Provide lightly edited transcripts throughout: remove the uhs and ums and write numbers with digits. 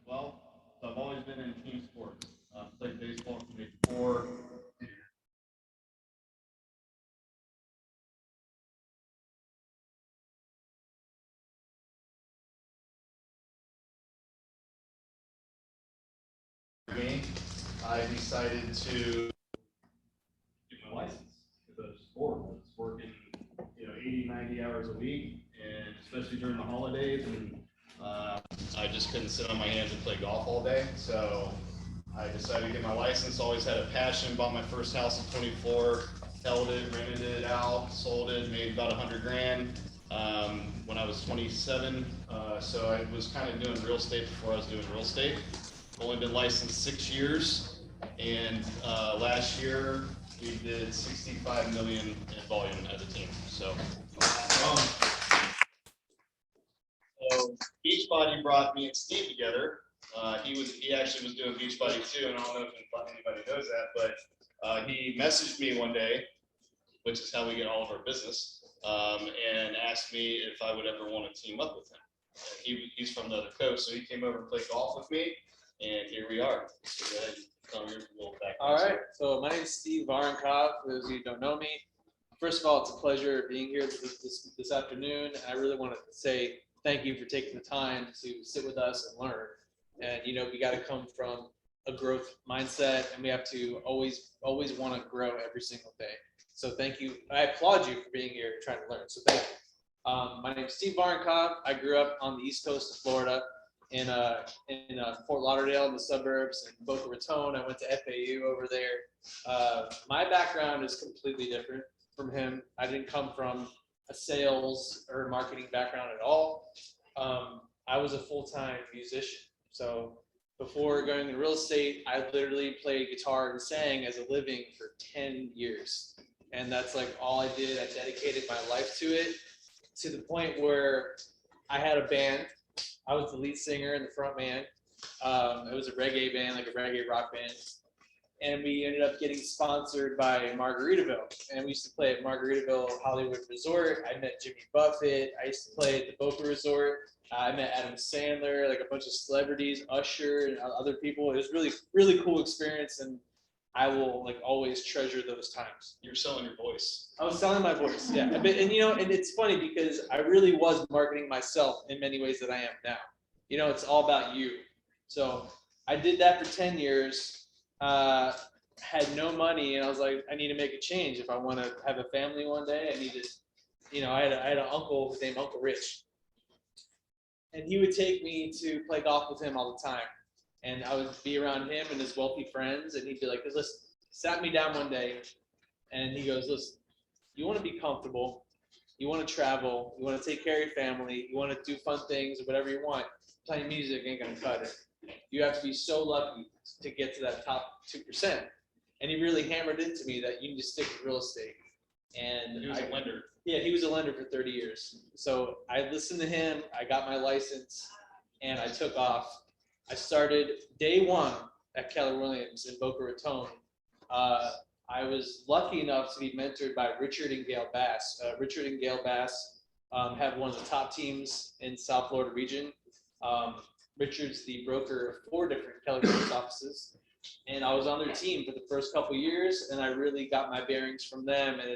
Well, so I've always been in team sports. Played baseball from age 4. Game, I decided to get my license because I was bored. I was working, 80, 90 hours a week, and especially during the holidays, and I just couldn't sit on my hands and play golf all day. So I decided to get my license. Always had a passion. Bought my first house at 24. Held it, rented it out, sold it, made about 100 grand when I was 27. So I was kind of doing real estate before I was doing real estate. Only been licensed 6 years, and last year we did 65 million in volume as a team. So Beachbody brought me and Steve together. He actually was doing Beachbody too, and I don't know if anybody knows that, but he messaged me one day, which is how we get all of our business, and asked me if I would ever want to team up with him. He's from the other coast, so he came over and played golf with me, and here we are. So go ahead and tell me your little background. All right, so my name is Steve Varenkov. For those of you who don't know me, first of all, it's a pleasure being here this afternoon. I really want to say thank you for taking the time to sit with us and learn. And we got to come from a growth mindset, and we have to always want to grow every single day. So thank you. I applaud you for being here and trying to learn. So thank you. My name is Steve Barncock. I grew up on the East Coast of Florida in Fort Lauderdale in the suburbs, and Boca Raton. I went to FAU over there. My background is completely different from him. I didn't come from a sales or marketing background at all. I was a full-time musician. So before going into real estate, I literally played guitar and sang as a living for 10 years. And that's like all I did. I dedicated my life to it, to the point where I had a band. I was the lead singer and the front man. It was a reggae band, like a reggae rock band. And we ended up getting sponsored by Margaritaville. And we used to play at Margaritaville Hollywood Resort. I met Jimmy Buffett. I used to play at the Boca Resort. I met Adam Sandler, like a bunch of celebrities, Usher, and other people. It was really, really cool experience, and I will always treasure those times. You were selling your voice. I was selling my voice, yeah. And it's funny because I really was marketing myself in many ways that I am now. It's all about you. So I did that for 10 years. Had no money, and I was like, I need to make a change if I want to have a family one day. I needed, I had an uncle named Uncle Rich. And he would take me to play golf with him all the time. And I would be around him and his wealthy friends, and he'd be like, listen, sat me down one day, and he goes, listen, you want to be comfortable, you want to travel, you want to take care of your family, you want to do fun things or whatever you want, playing music ain't going to cut it. You have to be so lucky to get to that top 2%. And he really hammered into me that you need to stick with real estate. And he was a lender. Yeah, he was a lender for 30 years. So I listened to him, I got my license, and I took off. I started day one at Keller Williams in Boca Raton. I was lucky enough to be mentored by Richard and Gail Bass. Richard and Gail Bass have one of the top teams in South Florida region. Richard's the broker of 4 different Keller Williams offices. And I was on their team for the first couple of years, and I really got my bearings from them. And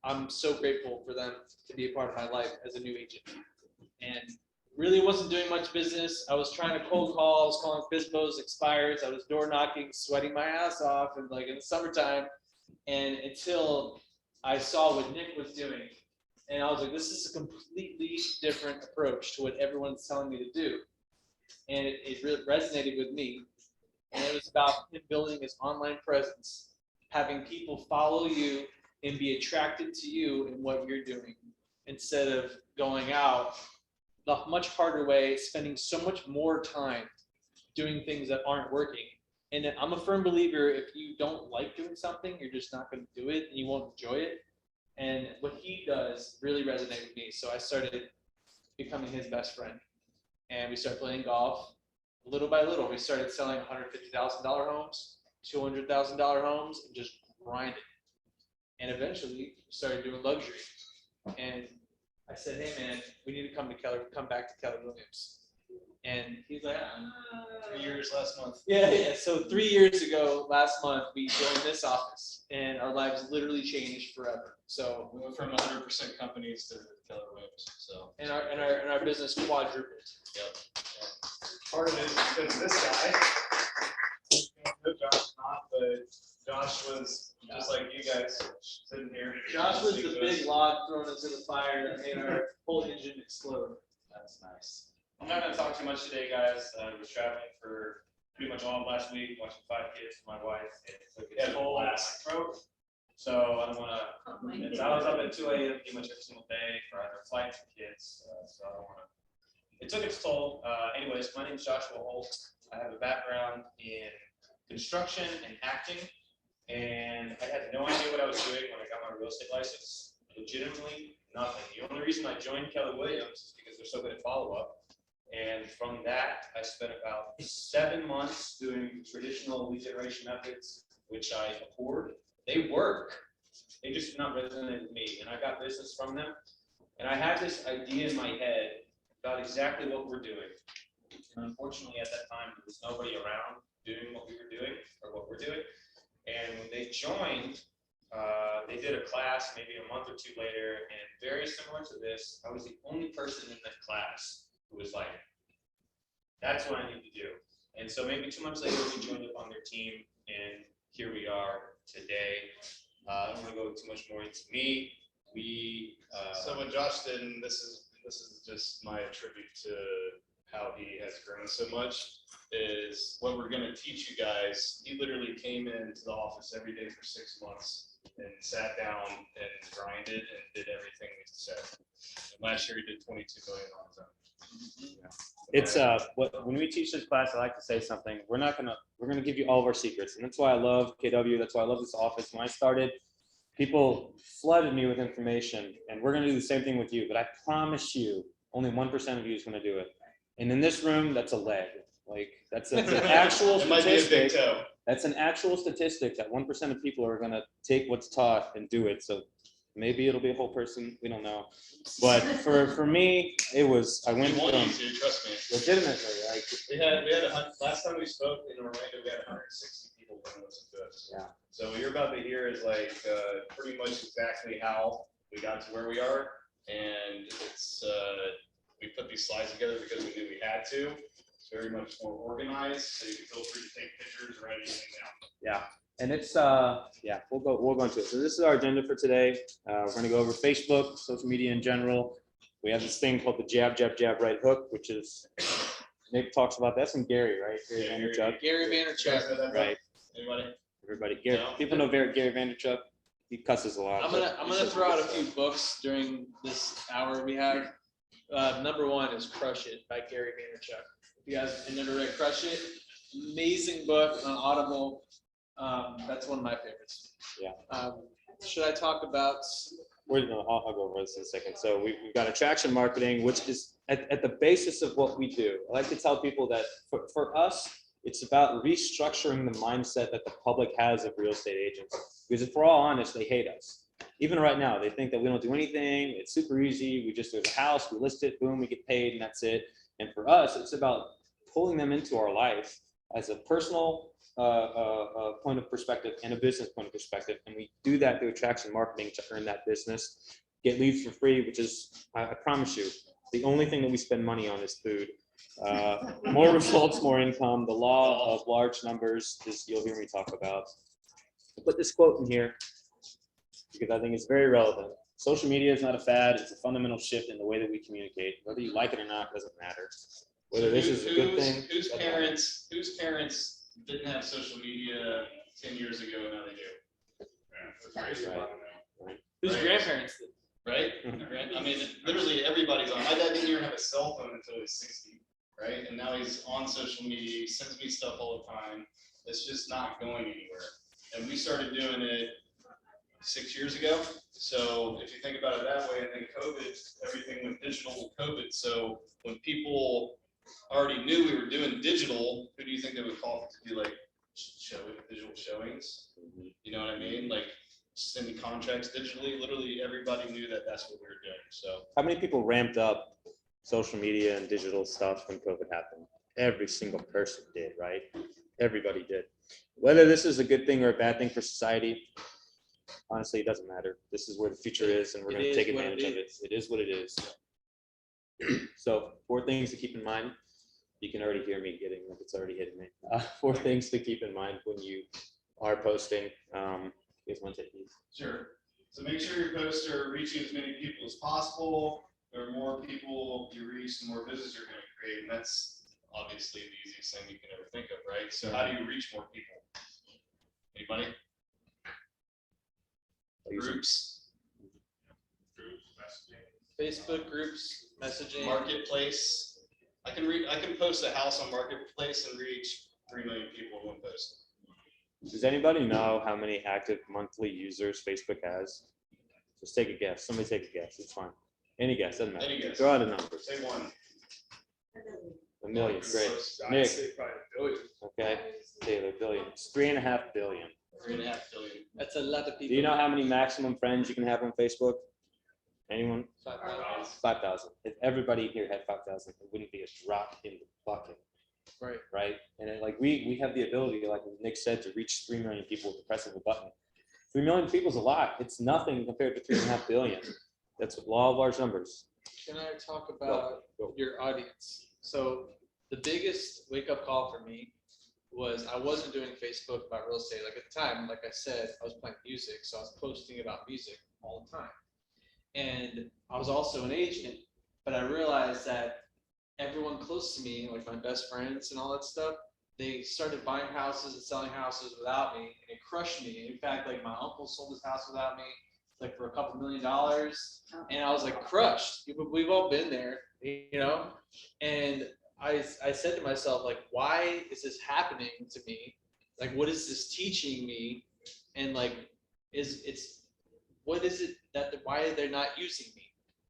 I'm so grateful for them to be a part of my life as a new agent. And really wasn't doing much business. I was trying to cold call, I was calling FSBOs, expires. I was door knocking, sweating my ass off, and in the summertime. And until I saw what Nick was doing, and I was like, this is a completely different approach to what everyone's telling me to do. And it really resonated with me. And it was about him building his online presence, having people follow you and be attracted to you and what you're doing, instead of going out the much harder way, spending so much more time doing things that aren't working. And I'm a firm believer, if you don't like doing something, you're just not going to do it, and you won't enjoy it. And what he does really resonated with me. So I started becoming his best friend, and we started playing golf. Little by little, we started selling $150,000 homes, $200,000 homes, and just grinding. And eventually, we started doing luxury. And I said, hey man, we need to come back to Keller Williams. And he's like, 3 years last month. yeah. So 3 years ago, last month, we joined this office, and our lives literally changed forever. So We went from 100% companies to Keller Williams. So and our business quadrupled. yep. Part of it is because of this guy. Josh not, but Josh was just like you guys sitting here. Josh was the big log thrown into the fire that made our whole engine explode. That's nice. I'm not going to talk too much today, guys. I was traveling for pretty much all of last week, watching 5 kids with my wife. And it took its toll on my throat. So I don't want to. I was up at 2 a.m. pretty much every single day for either flights or kids. So I don't want to. It took its toll. Anyways, my name is Joshua Holt. I have a background in construction and acting, and I had no idea what I was doing when I got my real estate license. Legitimately nothing. The only reason I joined Keller Williams is because they're so good at follow-up. And from that, I spent about 7 months doing traditional lead generation methods, which I abhorred. They work. They just did not resonate with me. And I got business from them. And I had this idea in my head about exactly what we're doing. And unfortunately, at that time, there was nobody around doing what we were doing or what we're doing. And when they joined, they did a class maybe a month or 2 later, and very similar to this, I was the only person in that class who was like, that's what I need to do. And so maybe 2 months later, we joined up on their team, and here we are today. I don't want to go too much more into me. So what Josh did, and this is just my tribute to how he has grown so much, is what we're going to teach you guys. He literally came into the office every day for 6 months and sat down and grinded and did everything we said. And last year he did 22 million on his own. Yeah. It's when we teach this class, I like to say something. We're gonna give you all of our secrets, and that's why I love KW. That's why I love this office. When I started, people flooded me with information, and we're gonna do the same thing with you. But I promise you, only 1% of you is gonna do it. And in this room, that's a leg. Like that's an actual it might be a big statistic. toe. That's an actual statistic that 1% of people are gonna take what's taught and do it. So maybe it'll be a whole person. We don't know. But for me, I went It won't from easier, trust me. legitimately like. We had last time we spoke in Orlando, we had 160 people come listen to us. Yeah. So what you're about to hear is like pretty much exactly how we got to where we are, and it's we put these slides together because we knew we had to. It's very much more organized, so you can feel free to take pictures or write anything down. Yeah, and it's yeah, we'll go into it. So this is our agenda for today. We're going to go over Facebook, social media in general. We have this thing called the jab, jab, jab, right hook, which is Nick talks about. That's from Gary, right? Gary Vaynerchuk. Gary Vaynerchuk. Right. Anybody? Everybody. Gary. No. People know Gary Vaynerchuk. He cusses a lot. I'm gonna throw out a few books during this hour we have. Number 1 is Crush It by Gary Vaynerchuk. If you guys have never read Crush It, amazing book on Audible. That's one of my favorites. Yeah. Should I talk about? I'll go over this in a second. So we've got attraction marketing, which is at the basis of what we do. I like to tell people that for us, it's about restructuring the mindset that the public has of real estate agents. Because if we're all honest, they hate us. Even right now, they think that we don't do anything. It's super easy. We just do a house, we list it, boom, we get paid, and that's it. And for us, it's about pulling them into our life as a personal point of perspective and a business point of perspective. And we do that through attraction marketing to earn that business, get leads for free, which is, I promise you, the only thing that we spend money on is food. More results, more income. The law of large numbers is you'll hear me talk about. I'll put this quote in here because I think it's very relevant. Social media is not a fad. It's a fundamental shift in the way that we communicate. Whether you like it or not doesn't matter. Whether this is a good thing. Whose parents didn't have social media 10 years ago, now they do? Right. Whose Right. grandparents did? Right? I mean, literally everybody's on. My dad didn't even have a cell phone until he was 60, right? And now he's on social media. He sends me stuff all the time. It's just not going anywhere. And we started doing it 6 years ago. So if you think about it that way, and then COVID, everything went digital with COVID. So when people already knew we were doing digital, who do you think they would call to do like digital showings? You know what I mean? Like sending contracts digitally. Literally everybody knew that that's what we were doing. So How many people ramped up social media and digital stuff when COVID happened. Every single person did, right? Everybody did. Whether this is a good thing or a bad thing for society, honestly, it doesn't matter. This is where the future is, and we're going to take advantage of it. It is what it is. So 4 things to keep in mind. You can already hear me getting like it's already hitting me. 4 things to keep in mind when you are posting. You guys want to take these? Sure. So make sure your posts are reaching as many people as possible. The more people you reach, the more business you're going to create, and that's obviously the easiest thing you can ever think of, right? So how do you reach more people? Anybody? Groups. Facebook groups, messaging. Marketplace. I can post a house on Marketplace and reach 3 million people in one post. Does anybody know how many active monthly users Facebook has? Just take a guess. Somebody take a guess. It's fine. Any guess, doesn't matter. Any guess. Throw out a number. Say 1. 1 million. Great. I'd Nick. say probably a billion. Okay. Taylor, billion. It's 3.5 billion. 3.5 billion. That's a lot of people. Do you know how many maximum friends you can have on Facebook? Anyone? 5,000. 5,000. If everybody here had 5,000, it wouldn't be a drop in the bucket. Right. Right. And then, like we have the ability, like Nick said, to reach 3 million people with the press of a button. 3 million people is a lot. It's nothing compared to 3.5 billion. That's law of large numbers. Can I talk about your audience? So the biggest wake up call for me was I wasn't doing Facebook about real estate. Like at the time, like I said, I was playing music. So I was posting about music all the time. And I was also an agent, but I realized that everyone close to me, like my best friends and all that stuff, they started buying houses and selling houses without me, and it crushed me. In fact, like my uncle sold his house without me, like for a couple $1 million, and I was like crushed. We've all been there, you know. And I said to myself, like, why is this happening to me? Like, what is this teaching me? And like, what is it that why they're not using me?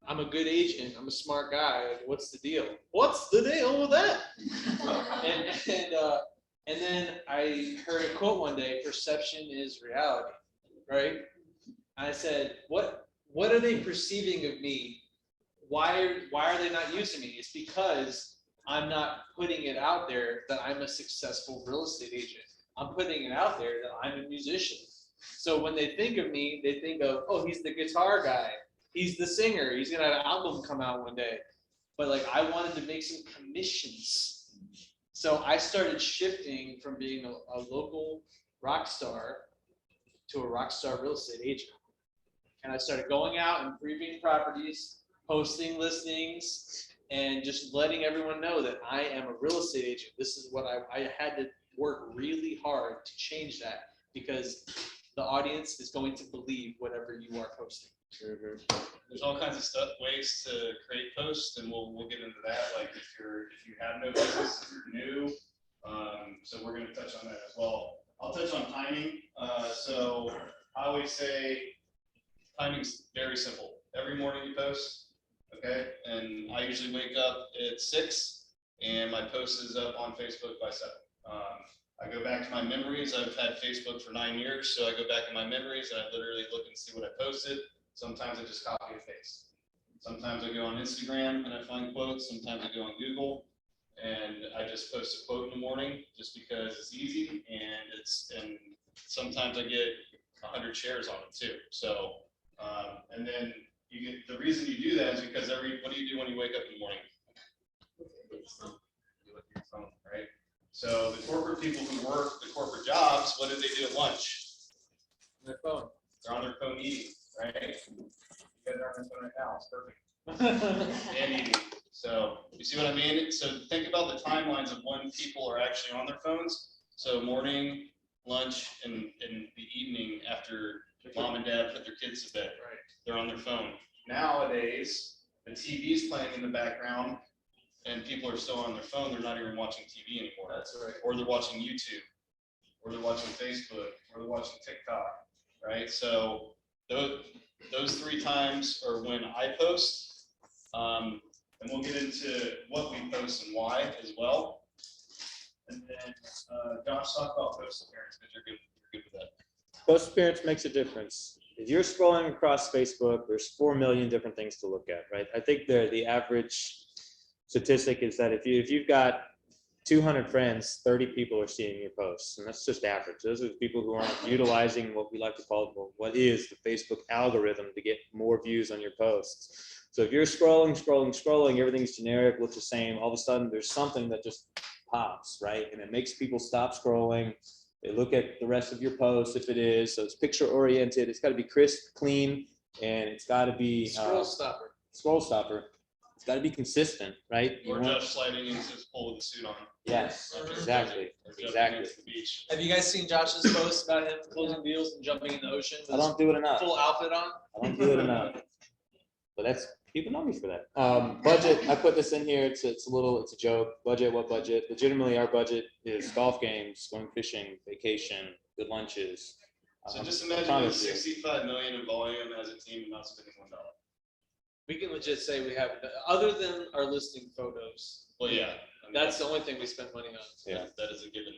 I'm a good agent. I'm a smart guy. Like, what's the deal? What's the deal with that? And then I heard a quote one day: "Perception is reality." Right? And I said, "What are they perceiving of me? Why are they not using me? It's because I'm not putting it out there that I'm a successful real estate agent. I'm putting it out there that I'm a musician. So when they think of me, they think of, oh, he's the guitar guy. He's the singer. He's going to have an album come out one day. But like, I wanted to make some commissions. So I started shifting from being a local rock star to a rock star real estate agent. And I started going out and previewing properties, posting listings, and just letting everyone know that I am a real estate agent. This is what I had to work really hard to change that, because the audience is going to believe whatever you are posting. There's all kinds of ways to create posts, and we'll get into that. Like if you have no business, if you're new, so we're going to touch on that as well. I'll touch on timing. So I always say timing's very simple. Every morning you post, okay? And I usually wake up at 6, and my post is up on Facebook by 7. I go back to my memories. I've had Facebook for 9 years, so I go back in my memories and I literally look and see what I posted. Sometimes I just copy and paste. Sometimes I go on Instagram and I find quotes. Sometimes I go on Google and I just post a quote in the morning just because it's easy, and sometimes I get 100 shares on it too. So, and then you get, the reason you do that is because what do you do when you wake up in the morning? You look at your phone, right? So the corporate people who work the corporate jobs, what do they do at lunch? Their phone. They're on their phone eating, right? You guys are on their phone right now, it's perfect. And eating. So you see what I mean? So think about the timelines of when people are actually on their phones. So morning, lunch, and the evening after mom and dad put their kids to bed, right? They're on their phone. Nowadays, the TV's playing in the background, and people are still on their phone. They're not even watching TV anymore. That's right. Or they're watching YouTube, or they're watching Facebook, or they're watching TikTok, right? So those 3 times are when I post, and we'll get into what we post and why as well. And then Josh, talk about post appearance, because you're good with that. Post appearance makes a difference. If you're scrolling across Facebook, there's 4 million different things to look at, right? I think the average statistic is that if you've got 200 friends, 30 people are seeing your posts, and that's just average. Those are the people who aren't utilizing what we like to call, well, what is the Facebook algorithm to get more views on your posts. So if you're scrolling, everything's generic, looks the same, all of a sudden there's something that just pops, right? And it makes people stop scrolling. They look at the rest of your posts if it is. So it's picture oriented. It's got to be crisp, clean, and it's got to be Scroll stopper. Scroll stopper. It's got to be consistent, right? Or Josh sliding into his pool with a suit on. Yes, After exactly, or jumping exactly. into the beach. Have you guys seen Josh's post about him closing deals and jumping in the ocean I with don't do it enough. his full outfit on? I don't do it enough. But that's, people know me for that. Budget, I put this in here. It's a joke. Budget, what budget? Legitimately, our budget is golf games, going fishing, vacation, good lunches. So just imagine promise doing you. 65 million in volume as a team and not spending $1. We can legit say we have, other than our listing photos, Well, yeah. I mean, that's the only thing we spend money on. Yeah. that is a given.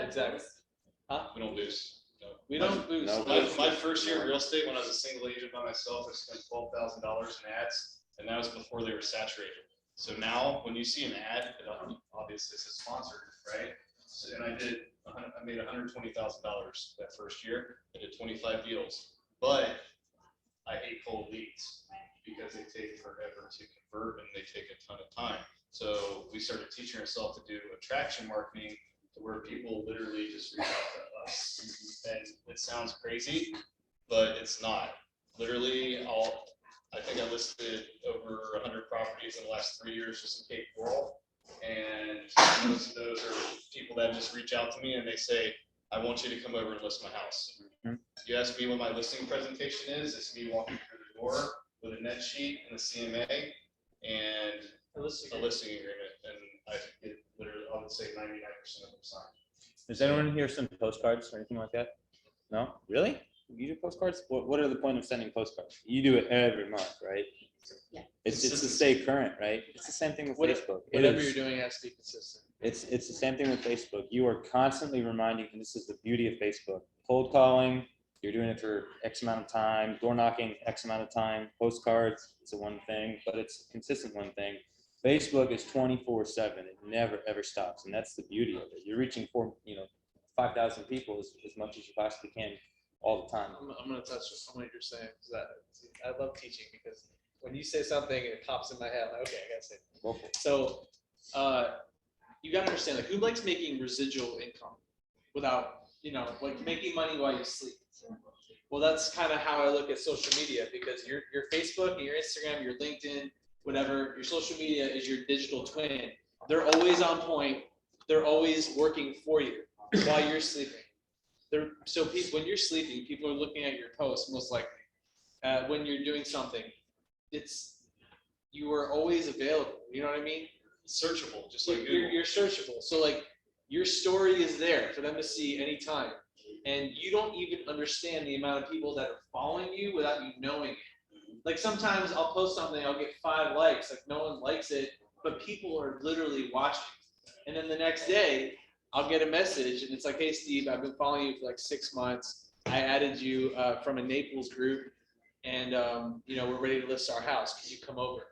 Exactly. We don't boost. No. We don't boost. No. My first year of real estate, when I was a single agent by myself, I spent $12,000 in ads, and that was before they were saturated. So now, when you see an ad, it obviously says sponsored, right? So, and I made $120,000 that first year. I did 25 deals, but I hate cold leads because they take forever to convert and they take a ton of time. So we started teaching ourselves to do attraction marketing to where people literally just reach out to us. And it sounds crazy, but it's not. Literally, I think I listed over 100 properties in the last 3 years just in Cape Coral. And most of those are people that just reach out to me and they say, I want you to come over and list my house. Mm-hmm. You ask me what my listing presentation is, it's me walking through the door with a net sheet and a CMA and a listing agreement. And I get literally, I would say 99% of them signed. Does anyone here send postcards or anything like that? No? Really? You do postcards? What are the point of sending postcards? You do it every month, right? Yeah. It's to stay current, right? It's the same thing with Facebook. It Whatever is. you're doing has to be consistent. It's the same thing with Facebook. You are constantly reminding, and this is the beauty of Facebook. Cold calling, you're doing it for X amount of time. Door knocking, X amount of time. Postcards, it's a one thing, but it's a consistent one thing. Facebook is 24/7. It never ever stops, and that's the beauty of it. You're reaching 5,000 people as much as you possibly can all the time. I'm going to touch on what you're saying. I love teaching because when you say something, it pops in my head. Like, okay, I got to say it. Go for it. So you got to understand, like, who likes making residual income without, like making money while you sleep? Well, that's kind of how I look at social media, because your Facebook and your Instagram, your LinkedIn, whatever, your social media is your digital twin. They're always on point. They're always working for you while you're sleeping. When you're sleeping, people are looking at your posts most likely. When you're doing something, you are always available. You know what I mean? Searchable, just like Google. You're searchable. So like your story is there for them to see anytime. And you don't even understand the amount of people that are following you without you knowing it. Like sometimes I'll post something, I'll get 5 likes, like no one likes it, but people are literally watching. And then the next day, I'll get a message and it's like, hey Steve, I've been following you for like 6 months. I added you from a Naples group and we're ready to list our house. Can you come over?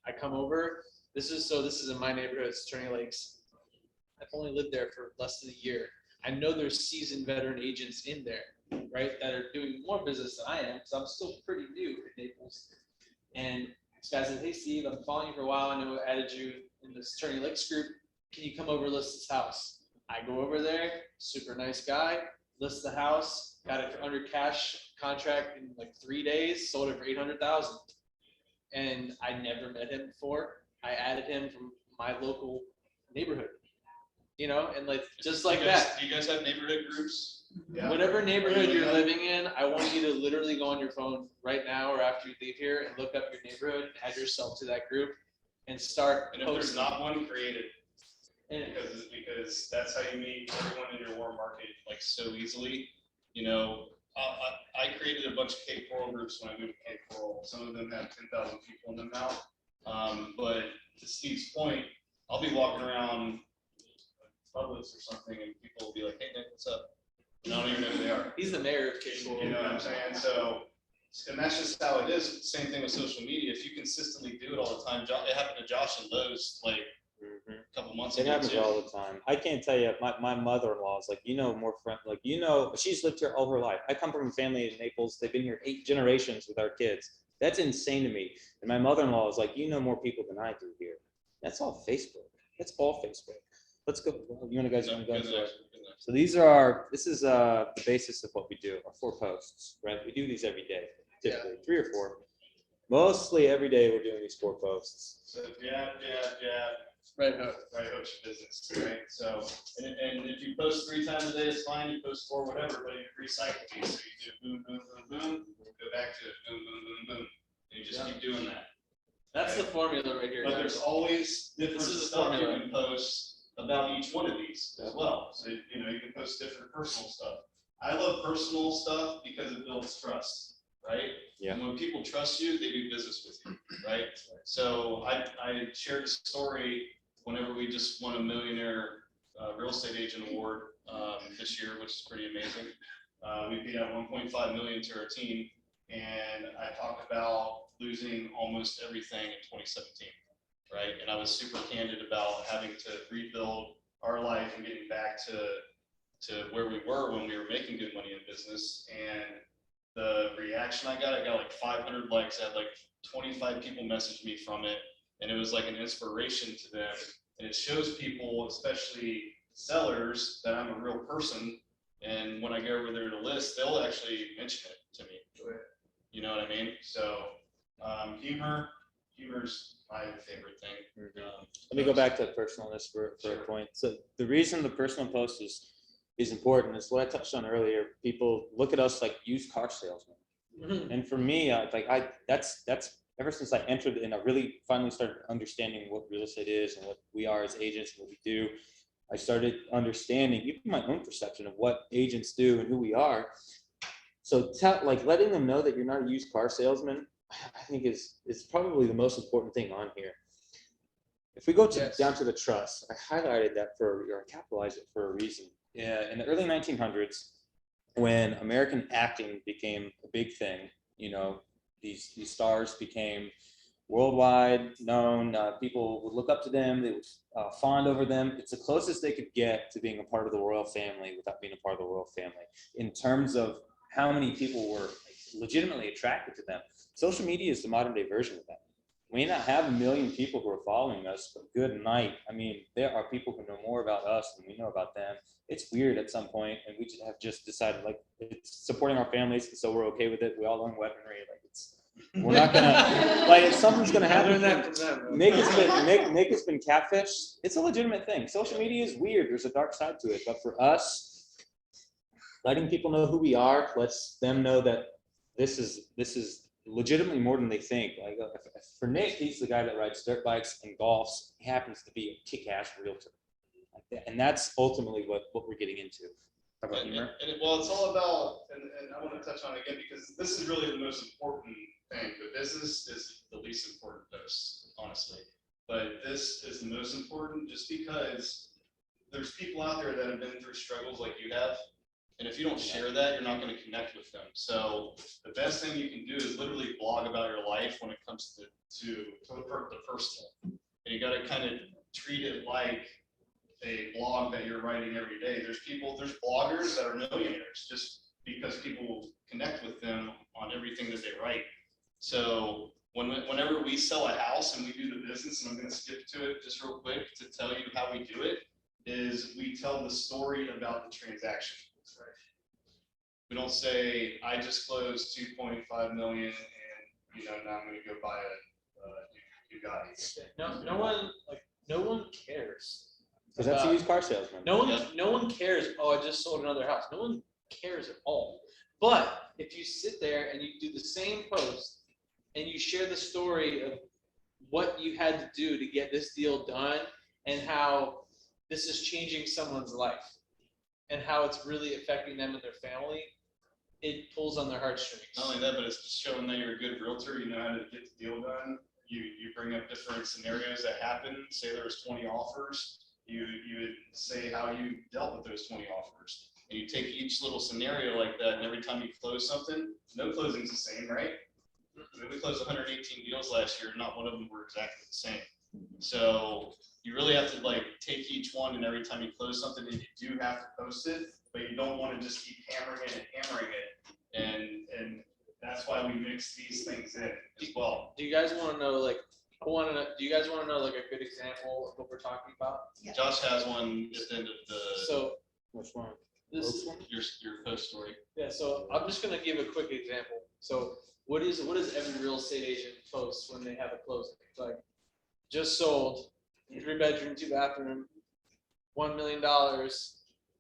I come over. This is in my neighborhood, it's Turning Lakes. I've only lived there for less than a year. I know there's seasoned veteran agents in there, right, that are doing more business than I am, because I'm still pretty new in Naples. And this guy said, hey Steve, I've been following you for a while. I know I added you in this Turning Lakes group. Can you come over and list this house? I go over there, super nice guy, list the house, got it for under cash contract in like 3 days, sold it for $800,000. And I never met him before. I added him from my local neighborhood, and like just like that. Do you guys have neighborhood groups? Yeah. Whatever neighborhood you're living in, I want you to literally go on your phone right now or after you leave here and look up your neighborhood, add yourself to that group, and start. And if there's not one, create it. And Because that's how you meet everyone in your warm market like so easily. I created a bunch of Cape Coral groups when I moved to Cape Coral. Some of them have 10,000 people in them now. But to Steve's point, I'll be walking around Publix or something, and people will be like, "Hey Nick, what's up?" And I don't even know who they are. he's the mayor of Cape Coral. You know what I'm saying? So And that's just how it is. Same thing with social media. If you consistently do it all the time, it happened to Josh and Lowe's like a couple months It ago happens too. all the time. I can't tell you, my mother-in-law is like, more friend, like, she's lived here all her life. I come from a family in Naples. They've been here 8 generations with our kids. That's insane to me. And my mother-in-law is like, more people than I do here. That's all Facebook. That's all Facebook. Let's go. You want to guys? So this is the basis of what we do, our 4 posts, right? We do these every day, typically 3 or 4. Mostly every day we're doing these 4 posts. So jab. Right hook. Right hook's your business, right? So, and if you post 3 times a day, it's fine. You post 4, whatever, but you recycle these. So you do boom, boom, boom, boom, go back to it, boom, boom, boom, boom. And you just keep doing that. That's the formula right here. But there's always different This is the stuff you formula. can post about each one of these as well. So, you can post different personal stuff. I love personal stuff because it builds trust, right? Yeah. And when people trust you, they do business with you, right? So I shared a story whenever we just won a millionaire real estate agent award this year, which is pretty amazing. We paid out 1.5 million to our team, and I talked about losing almost everything in 2017, right? And I was super candid about having to rebuild our life and getting back to where we were when we were making good money in business. And the reaction I got like 500 likes. I had like 25 people message me from it, and it was like an inspiration to them. And it shows people, especially sellers, that I'm a real person. And when I go over there to list, they'll actually mention it to me. You know what I mean? So humor's my favorite thing. Let me go back to personalness for a point. So the reason the personal post is important is what I touched on earlier. People look at us like used car salesmen. Mhm. And for me, that's ever since I entered and I really finally started understanding what real estate is and what we are as agents and what we do, I started understanding even my own perception of what agents do and who we are. So letting them know that you're not a used car salesman, I think is probably the most important thing on here. If we go down to the trust, I highlighted that I capitalized it for a reason. Yeah, in the early 1900s, when American acting became a big thing, these stars became worldwide known. People would look up to them. They would fawn over them. It's the closest they could get to being a part of the royal family without being a part of the royal family in terms of how many people were legitimately attracted to them. Social media is the modern day version of that. We may not have 1 million people who are following us, but good night. I mean, there are people who know more about us than we know about them. It's weird at some point, and we have just decided like it's supporting our families, and so we're okay with it. We all own weaponry, we're not gonna like if something's gonna happen. Nick has been catfished. It's a legitimate thing. Social media is weird. There's a dark side to it, but for us, letting people know who we are lets them know that this is legitimately more than they think. Like for Nick, he's the guy that rides dirt bikes and golfs. He happens to be a kick-ass realtor, and that's ultimately what we're getting into. How about humor? Well, it's all about, and I want to touch on it again because this is really the most important thing. The business is the least important post, honestly, but this is the most important just because there's people out there that have been through struggles like you have. And if you don't share that, you're not going to connect with them. So the best thing you can do is literally blog about your life when it comes to the personal. And you got to kind of treat it like a blog that you're writing every day. There's bloggers that are millionaires just because people connect with them on everything that they write. So whenever we sell a house and we do the business, and I'm going to skip to it just real quick to tell you how we do it, is we tell the story about the transaction. We don't say, I just closed 2.5 million and now I'm going to go buy a Bugatti. No one cares. Because that's a used car salesman. No one cares. Oh, I just sold another house. No one cares at all. But if you sit there and you do the same post and you share the story of what you had to do to get this deal done and how this is changing someone's life and how it's really affecting them and their family, it pulls on their heartstrings. Not only that, but it's just showing that you're a good realtor. You know how to get the deal done. You bring up different scenarios that happen. Say there was 20 offers. You would say how you dealt with those 20 offers. and you take each little scenario like that, and every time you close something, no closing's the same, right? I mean, we closed 118 deals last year, not one of them were exactly the same. So you really have to like take each one, and every time you close something, and you do have to post it, but you don't want to just keep hammering it and hammering it. And that's why we mix these things in as well. Do you guys want to know, like, do you guys want to know like a good example of what we're talking about? Yeah. Josh has one at the end of the So Which one? this, your post story. yeah. So I'm just gonna give a quick example. So what does every real estate agent post when they have a closing? It's like, just sold, 3-bedroom, 2-bathroom, $1 million,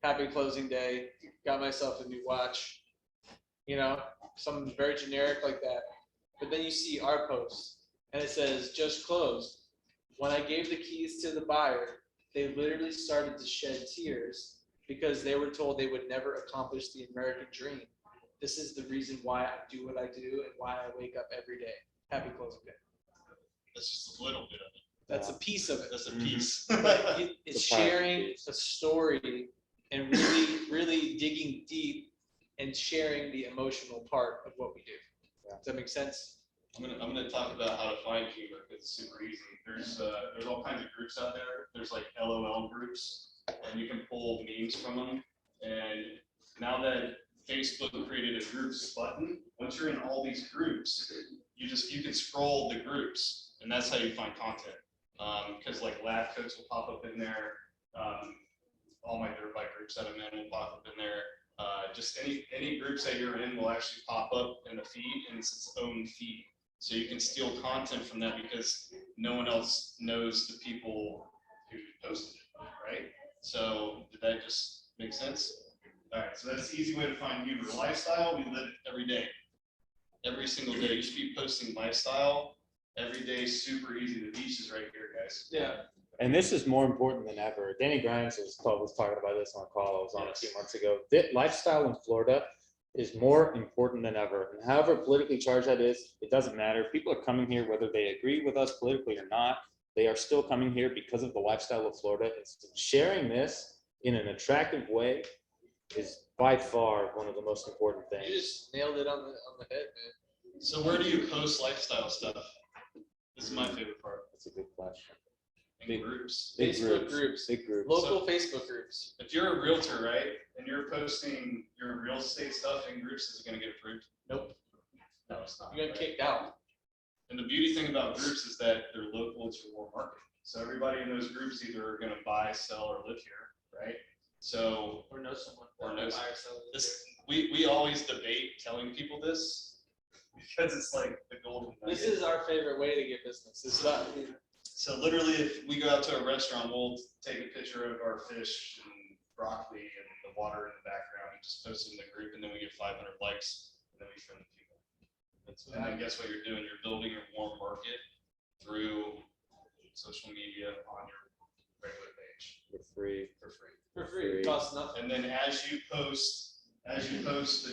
happy closing day, got myself a new watch. You know, something very generic like that. But then you see our post, and it says just closed. When I gave the keys to the buyer, they literally started to shed tears because they were told they would never accomplish the American dream. This is the reason why I do what I do and why I wake up every day. Happy closing day. That's just a little bit of it. That's a piece of it. That's a piece. But it's It's a part of the sharing piece. a story and really, really digging deep and sharing the emotional part of what we do. Yeah. Does that make sense? I'm gonna talk about how to find humor because it's super easy. There's all kinds of groups out there. There's like LOL groups, and you can pull memes from them. And now that Facebook created a groups button, once you're in all these groups, you can scroll the groups, and that's how you find content. Because like lab coats will pop up in there. All my dirt bike groups that I'm in will pop up in there. Just any groups that you're in will actually pop up in the feed, and it's its own feed. So you can steal content from that because no one else knows the people who posted it, right? So did that just make sense? All right, so that's the easy way to find humor. Lifestyle, we live it every day. Every single day. You should be posting lifestyle every day, super easy. The beach is right here, guys. Yeah. And this is more important than ever. Danny Grimes was talking about this on a call I was on a few months ago. Lifestyle in Florida is more important than ever. And however politically charged that is, it doesn't matter. People are coming here whether they agree with us politically or not. They are still coming here because of the lifestyle of Florida. And sharing this in an attractive way is by far one of the most important You things. just nailed it on the head, man. So where do you post lifestyle stuff? This is my favorite part. That's a good question. In groups. Big Facebook groups. Big groups. Local Facebook groups. If you're a realtor, right, and you're posting your real estate stuff in groups, is it gonna get approved? Nope. No, it's not. You got right? kicked out. And the beauty thing about groups is that they're local to your market. So everybody in those groups either are gonna buy, sell, or live here, right? So Or know someone. Or know Buy someone. or sell. this, we always debate telling people this because it's like the golden nugget. This is our favorite way to get business. It's about, So literally, if we go out to a restaurant, we'll take a picture of our fish and broccoli and the water in the background and just post it in the group, and then we get 500 likes, and then we friend the people. And then guess what you're doing? You're building your warm market through social media on your regular page For free. for free. for free. It costs nothing. And then as you post the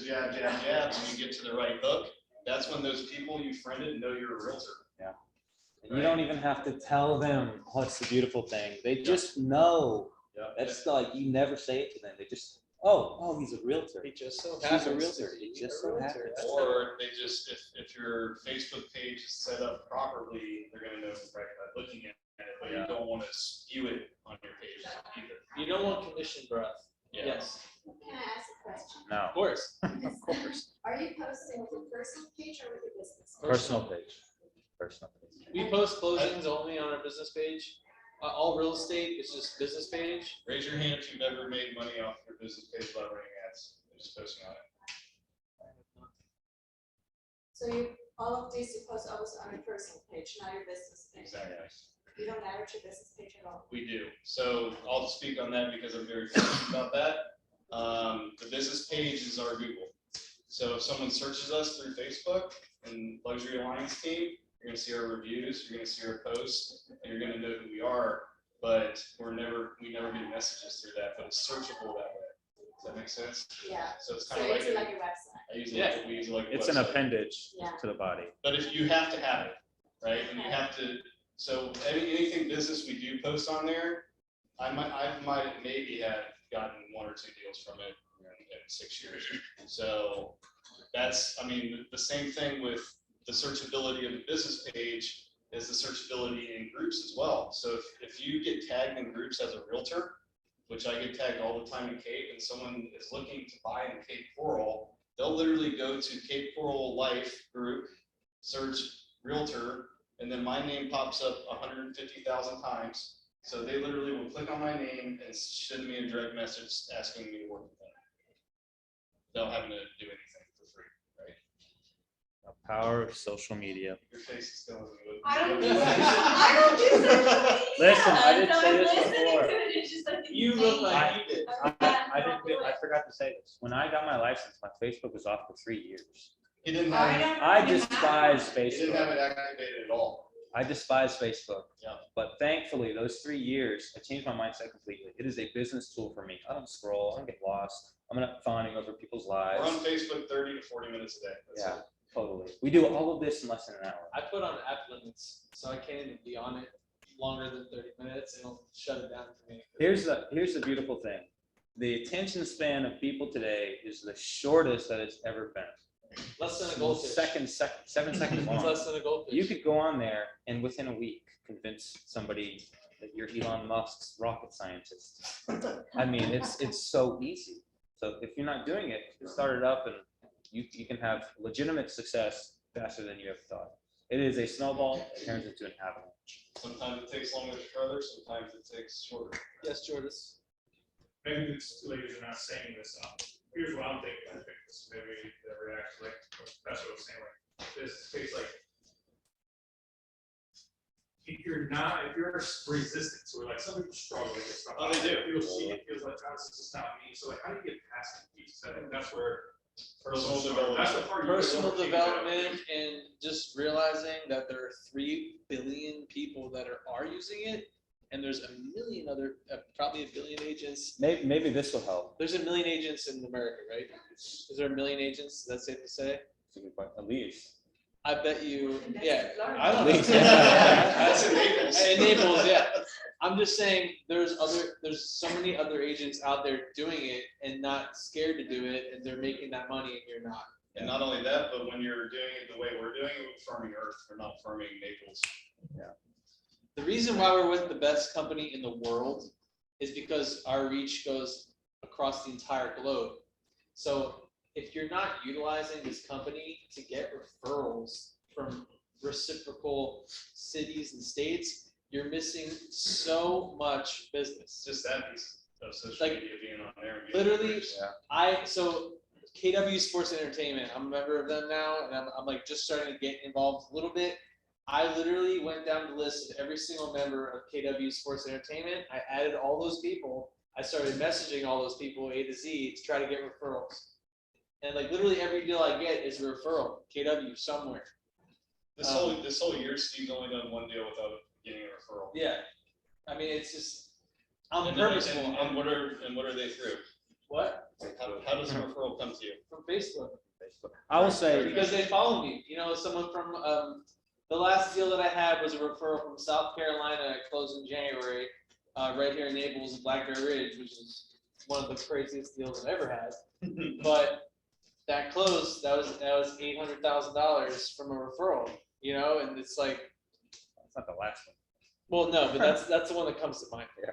jabs, and you get to the right hook, that's when those people you friended know you're a realtor. And you don't even have to tell them, oh, it's the beautiful thing. They just know. Yeah. That's like, you never say it to them. They just, oh, he's a realtor. It just so She's a happens realtor. to be It just a so realtor. happens. Or they just, if your Facebook page is set up properly, they're gonna know right by looking at it, but you don't wanna skew it on your page either. You don't want commission breath. Yeah. Yes, Can I ask a question? No, of course. of course. Are you posting with your personal page or with your business? Personal page. Personal page. We post closings only on our business page. All real estate is just business page. Raise your hand if you've ever made money off your business page by running ads, and just posting on it. So all of these you post always on your personal page, not your business page. Exactly. You don't average your business page at all. We do. So I'll speak on that because I'm very passionate about that. The business page is our Google. So if someone searches us through Facebook and Luxury Alliance team, you're gonna see our reviews, you're gonna see our posts, and you're gonna know who we are, but we never get messages through that, but it's searchable that way. Does that make sense? Yeah. So it's So kind you of use it like, like your website. I use it like, we use it like a It's an website. appendage Yeah. to the body. But if you have to have it, right, and you have to, so anything business we do post on there, I might maybe have gotten 1 or 2 deals from it in 6 years. So that's, I mean, the same thing with the searchability of the business page is the searchability in groups as well. So if you get tagged in groups as a realtor, which I get tagged all the time in Cape, and someone is looking to buy in Cape Coral, they'll literally go to Cape Coral Life group, search realtor, and then my name pops up 150,000 times. So they literally will click on my name and send me a direct message asking me to work with them. Without having to do anything for free, right? The power of social media. Your face is telling me. I don't do I don't do social media. Listen, I didn't so say I'm this listening before. to it, it's just like You these look things. like you did. I forgot to say this. When I got my license, my Facebook was off for 3 years. He didn't I have, don't I even despise have he didn't have Facebook. it activated at all. I despise Facebook. Yeah. But thankfully, those 3 years, I changed my mindset completely. It is a business tool for me. I don't scroll, I don't get lost. I'm not fawning over people's We're lives. on Facebook 30 to 40 minutes a day. That's Yeah, it. totally. We do all of this in less than an hour. I put on app limits, so I can't even be on it longer than 30 minutes, and it'll shut it down for me. Here's the beautiful thing. The attention span of people today is the shortest that it's ever been. Less than a goldfish. 7 seconds It's long. less than a goldfish. You could go on there and within a week convince somebody that you're Elon Musk's rocket scientist. I mean, it's so easy. So if you're not doing it, you start it up and you can have legitimate success faster than you ever thought. It is a snowball, it turns into an avalanche. Sometimes it takes longer for others, sometimes it takes shorter. Yes, Jordis. Maybe it's too late if you're not saying this. Here's what I'm thinking. I think this maybe the reaction, like that's what I was saying. Like this case, like if you're resistant to it, like some people struggle with this stuff. Oh, they do. It feels like oh, this is not me. So like, how do you get past the piece? I think that's where Personal development. That's the part you Personal really development and just realizing that there are 3 billion people that are using it, and there's a million other, probably a billion agents. Maybe this will help. There's a million agents in America, right? Is there a million agents? Is that safe to say? At least. I bet you, That's yeah. Florida. I don't know. That's in Naples. In Naples, yeah. I'm just saying, there's so many other agents out there doing it and not scared to do it, and they're making that money, and you're not. And not only that, but when you're doing it the way we're doing it, we're farming Earth, we're not farming Naples. The reason why we're with the best company in the world is because our reach goes across the entire globe. So if you're not utilizing this company to get referrals from reciprocal cities and states, you're missing so much business. Just that piece of social Like, media being on there. and getting literally, reached. So KW Sports Entertainment, I'm a member of them now, and I'm like just starting to get involved a little bit. I literally went down the list of every single member of KW Sports Entertainment. I added all those people. I started messaging all those people A to Z to try to get referrals. And like literally every deal I get is a referral, KW somewhere. This whole year, Steve's only done one deal without getting a referral. Yeah, I mean it's just I'm And then- purposeful. And what are they through? What? How does a referral come to you? From Facebook. I will say, Because they follow me. You know, someone from the last deal that I had was a referral from South Carolina. It closed in January, right here in Naples, Blackberry Ridge, which is one of the craziest deals I've ever had. But that closed. That was $800,000 from a referral. You know, and it's like, it's not the last one. well, no, but that's the one that comes to mind. Yeah,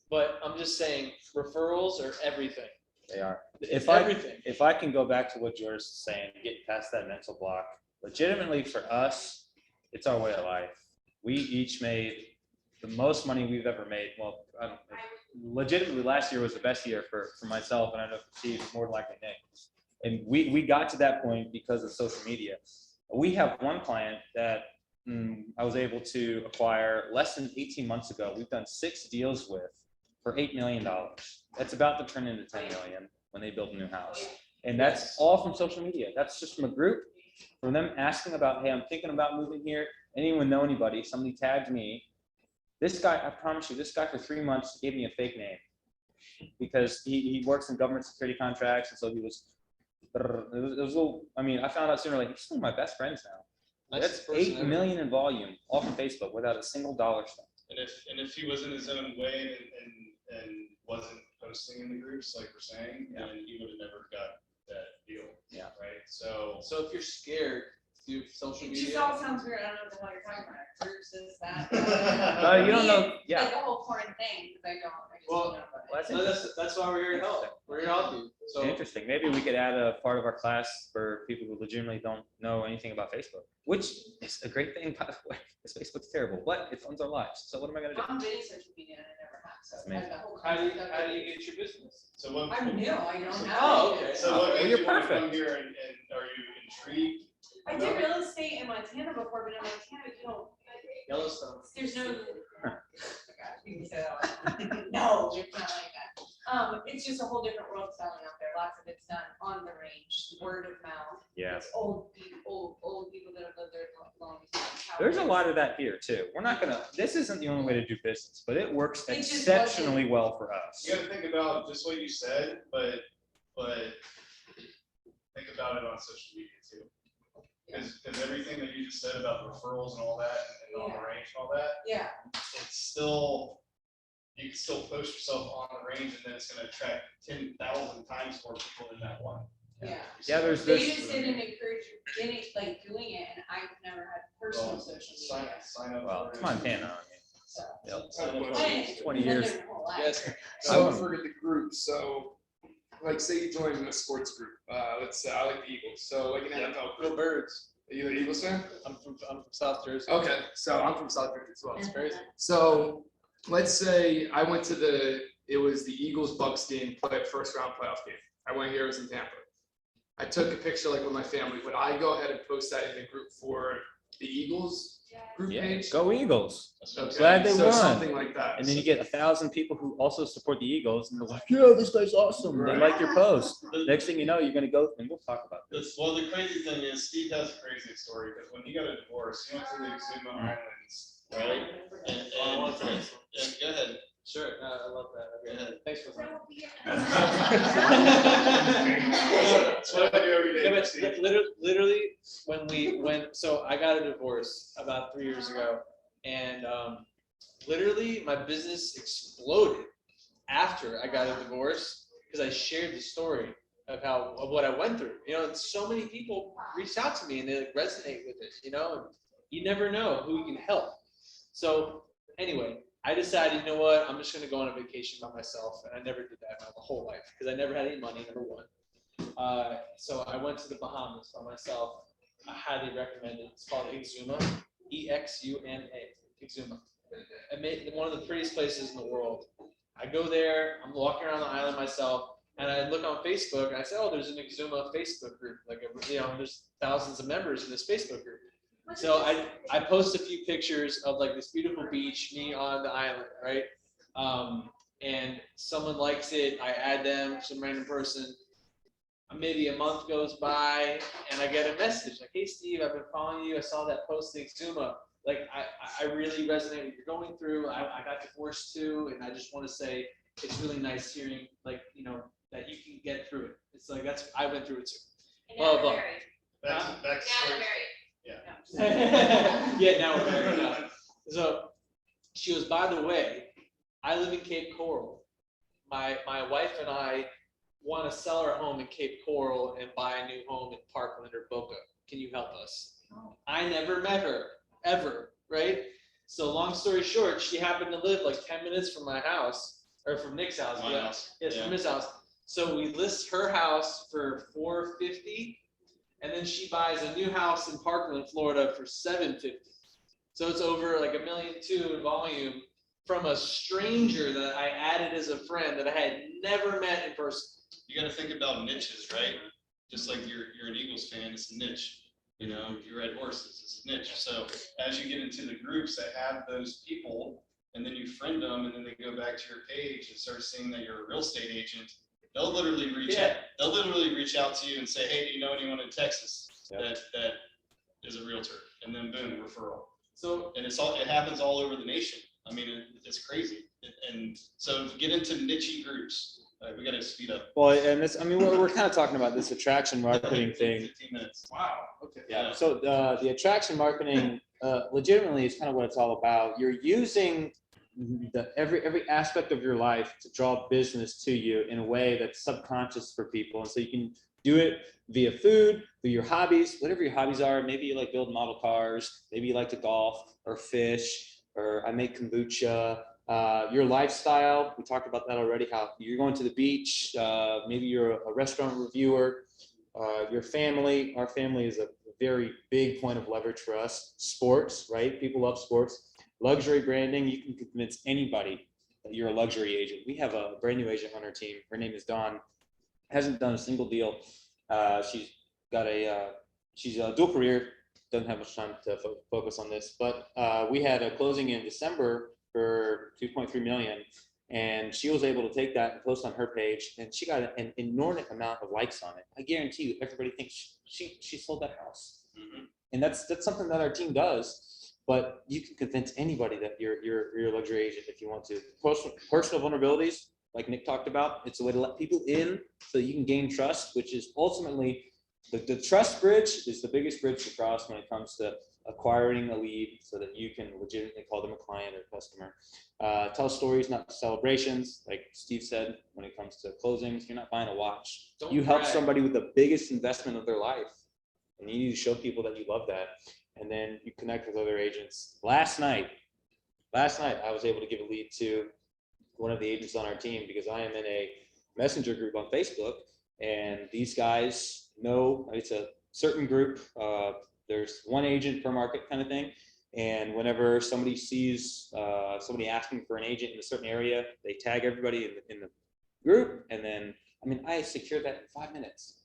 But I'm just saying, referrals are everything. they are. It's If everything. If I can go back to what George is saying, get past that mental block, legitimately for us, it's our way of life. We each made the most money we've ever made. Well, legitimately last year was the best year for myself, and I know for Steve, more than likely Nick. And we got to that point because of social media. We have one client that I was able to acquire less than 18 months ago. We've done 6 deals with for $8 million. That's about to turn into 10 million when they build a new house. And that's all from social media. That's just from a group, from them asking about, hey, I'm thinking about moving here. Anyone know anybody? Somebody tagged me. This guy, I promise you, this guy for 3 months gave me a fake name because he works in government security contracts. And so it was a little, I mean, I found out sooner, like, he's one of my best friends now. That's 8 million in volume, all from Facebook without a single dollar spent. And if he was in his own way and wasn't posting in the groups, like we're saying, Yeah. then he would have never got that deal. Yeah. Right, so. So if you're scared, do social It just media. all sounds weird. I don't know what you're talking about. Groups, this, that. You don't know, yeah. Like the whole foreign thing, because I just Well, don't know about it. Well, that's So that's why we're here to help. We're here to help you. So Interesting. Maybe we could add a part of our class for people who legitimately don't know anything about Facebook, which is a great thing, by the way, because Facebook's terrible, but it funds our lives. So what am I gonna do? I'm doing social media and I never have, so. Amazing. the whole how do concept of you it- get your business? So what? I'm new, I don't have. Oh, it. okay. So Oh, what well, made you're you want to come perfect. here and are you intrigued? I did real estate in Montana before, but in Montana, you don't, Yellowstone. there's no. Oh my God, you can say that one. No, it's not like that. It's just a whole different world selling out there. Lots of it's done on the range, word of mouth. Yeah. It's old people that have lived there for a long time. There's a lot of that here too. We're not gonna, this isn't the only way to do business, but it works It just exceptionally well for us. You gotta think about just what you said, but think about it on social media too. Because everything that you just said about the referrals and all that, and on the range and all that, Yeah, it's still, you can still post yourself on the range and then it's gonna attract 10,000 times more people than that one. yeah. Yeah, there's They this, just didn't encourage you getting, like, doing it, and I've never had personal Well, social Sign, media, sign up. well, for it's it. Montana. so. Yep. Sign up for Hey, it. 20 lived years. there my whole life. Yes. So for the group, so like say you join a sports group, let's say I like the Eagles, so like an NFL Go group. Birds. Are you an Eagles fan? I'm from South Jersey. Okay, so I'm from South Jersey as well. It's crazy. So let's say I went to it was the Eagles Bucks game, first round playoff game. I went here, it was in Tampa. I took a picture like with my family. Would I go ahead and post that in the group for the Eagles group Yeah, page? go Eagles. Okay, Glad they so won. something like that. And then you get 1,000 people who also support the Eagles and they're like, yeah, this guy's awesome. They Right. like your post. Next thing you know, you're gonna go, and we'll talk about this. Well, the crazy thing is, Steve has a crazy story, because when he got a divorce, he went to the Exuma Islands, right? And, I want to say and go ahead. Sure, I love that. Okay. Go ahead. Thanks for that. That's what I do every day. Yeah, but Steve. literally, so I got a divorce about 3 years ago, and literally my business exploded after I got a divorce because I shared the story of what I went through. You know, and so many people reached out to me and they like resonate with it. You know, and you never know who you can help. So anyway, I decided, you know what, I'm just gonna go on a vacation by myself, and I never did that my whole life because I never had any money. Number one. So I went to the Bahamas by myself. I highly recommend it. It's called Exuma, E-X-U-M-A, Exuma. I made one of the prettiest places in the world. I go there, I'm walking around the island myself, and I look on Facebook, and I say, oh, there's an Exuma Facebook group. Like, there's thousands of members in this Facebook group. So I post a few pictures of like this beautiful beach, me on the island, right? And someone likes it, I add them, some random person. Maybe a month goes by and I get a message like, hey Steve, I've been following you. I saw that post in Exuma. Like I really resonate with what you're going through. I got divorced too, and I just want to say it's really nice hearing like, you know, that you can get through it. It's like I went through it too. And Blah, now blah. we're married. Back to Now we're story. married. Yeah. No. Yeah, now we're married now. So she goes, by the way, I live in Cape Coral. My wife and I want to sell our home in Cape Coral and buy a new home in Parkland or Boca. Can you help us? I never met her, ever, right? So long story short, she happened to live like 10 minutes from my house, or from Nick's house. My yeah. house. Yes, Yeah. from his house. So we list her house for $450, and then she buys a new house in Parkland, Florida for $750. So it's over like $1.2 million in volume from a stranger that I added as a friend that I had never met in person. You gotta think about niches, right? Just like you're an Eagles fan, it's a niche. You know, you ride horses, it's a niche. So as you get into the groups that have those people, and then you friend them, and then they go back to your page and start seeing that you're a real estate agent, they'll literally reach out. They'll literally reach out to you and say, hey, do you know anyone in Texas that is a realtor? And then boom, referral. So And it happens all over the nation. I mean, it's crazy. And so to get into niche groups, we gotta speed up. Well, and this, I mean, we're kind of talking about this attraction marketing thing. 15 minutes. Wow, okay. Yeah, so the attraction marketing legitimately is kind of what it's all about. You're using every aspect of your life to draw business to you in a way that's subconscious for people. And so you can do it via food, through your hobbies, whatever your hobbies are. Maybe you like build model cars, maybe you like to golf or fish, or I make kombucha. Your lifestyle, we talked about that already, how you're going to the beach, maybe you're a restaurant reviewer, your family. Our family is a very big point of leverage for us. Sports, right? People love sports. Luxury branding, you can convince anybody that you're a luxury agent. We have a brand new agent on our team. Her name is Dawn. Hasn't done a single deal. She's got she's a dual career, doesn't have much time to focus on this, but we had a closing in December for 2.3 million. And she was able to take that and post on her page, and she got an inordinate amount of likes on it. I guarantee you, everybody thinks she sold that house. Mm-hmm. And that's something that our team does. But you can convince anybody that you're a luxury agent if you want to. Personal vulnerabilities, like Nick talked about, it's a way to let people in so you can gain trust, which is ultimately the trust bridge is the biggest bridge to cross when it comes to acquiring a lead so that you can legitimately call them a client or customer. Tell stories, not celebrations. Like Steve said, when it comes to closings, you're not buying a watch. You help somebody with the biggest investment of their life, and you need to show people that you love that. And then you connect with other agents. Last night, I was able to give a lead to one of the agents on our team because I am in a messenger group on Facebook, and these guys know it's a certain group. There's one agent per market kind of thing. And whenever somebody sees somebody asking for an agent in a certain area, they tag everybody in the group. And then, I secure that in 5 minutes.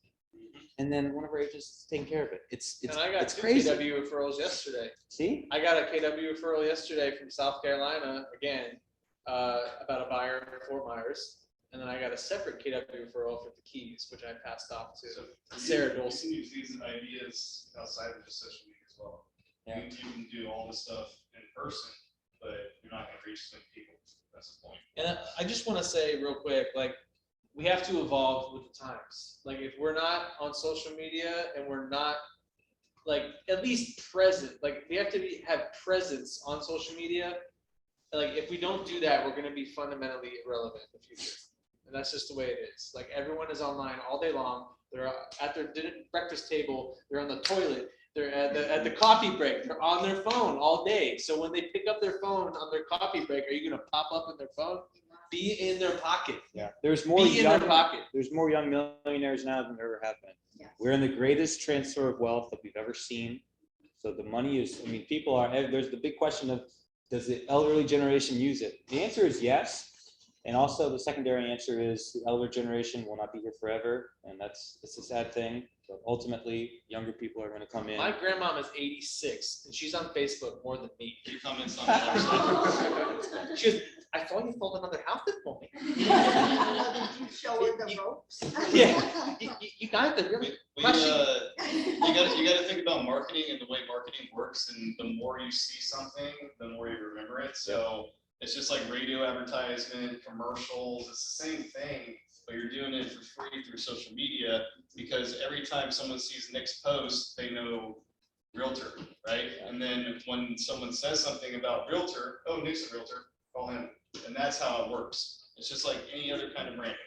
And then one of our agents is taking care of it. It's and I got 2 crazy. KW referrals yesterday. See? I got a KW referral yesterday from South Carolina, again, about a buyer in Fort Myers. And then I got a separate KW referral for the Keys, which I passed off to Sarah Dulce. You can use these ideas outside of just social media as well. Yeah. You can do all this stuff in person, but you're not going to reach so many people. That's the point. And I just want to say real quick, like, we have to evolve with the times. Like, if we're not on social media and we're not, like, at least present, like, we have to have presence on social media. Like, if we don't do that, we're going to be fundamentally irrelevant in the future. And that's just the way it is. Like, everyone is online all day long. They're at their breakfast table. They're on the toilet. They're at the coffee break. They're on their phone all day. So when they pick up their phone on their coffee break, are you going to pop up in their phone? Be in their pocket. Yeah, there's more Be in their pocket. There's more young millionaires now than there ever have been. Yes. We're in the greatest transfer of wealth that we've ever seen. So the money is, people are, there's the big question of, does the elderly generation use it? The answer is yes. And also the secondary answer is the elder generation will not be here forever. And it's a sad thing. But ultimately, younger people are going to come in. My grandmom is 86, and she's on Facebook more than me. He comments on the other side. She goes, I saw you fold another house this morning. Did you show her the ropes? Yeah, you guys are really You got to think about marketing and the way marketing works. And the more you see something, the more you remember it. So it's just like radio advertisement, commercials. It's the same thing, but you're doing it for free through social media because every time someone sees Nick's post, they know realtor, right? And then when someone says something about realtor, oh, Nick's a realtor, call him. And that's how it works. It's just like any other kind of branding.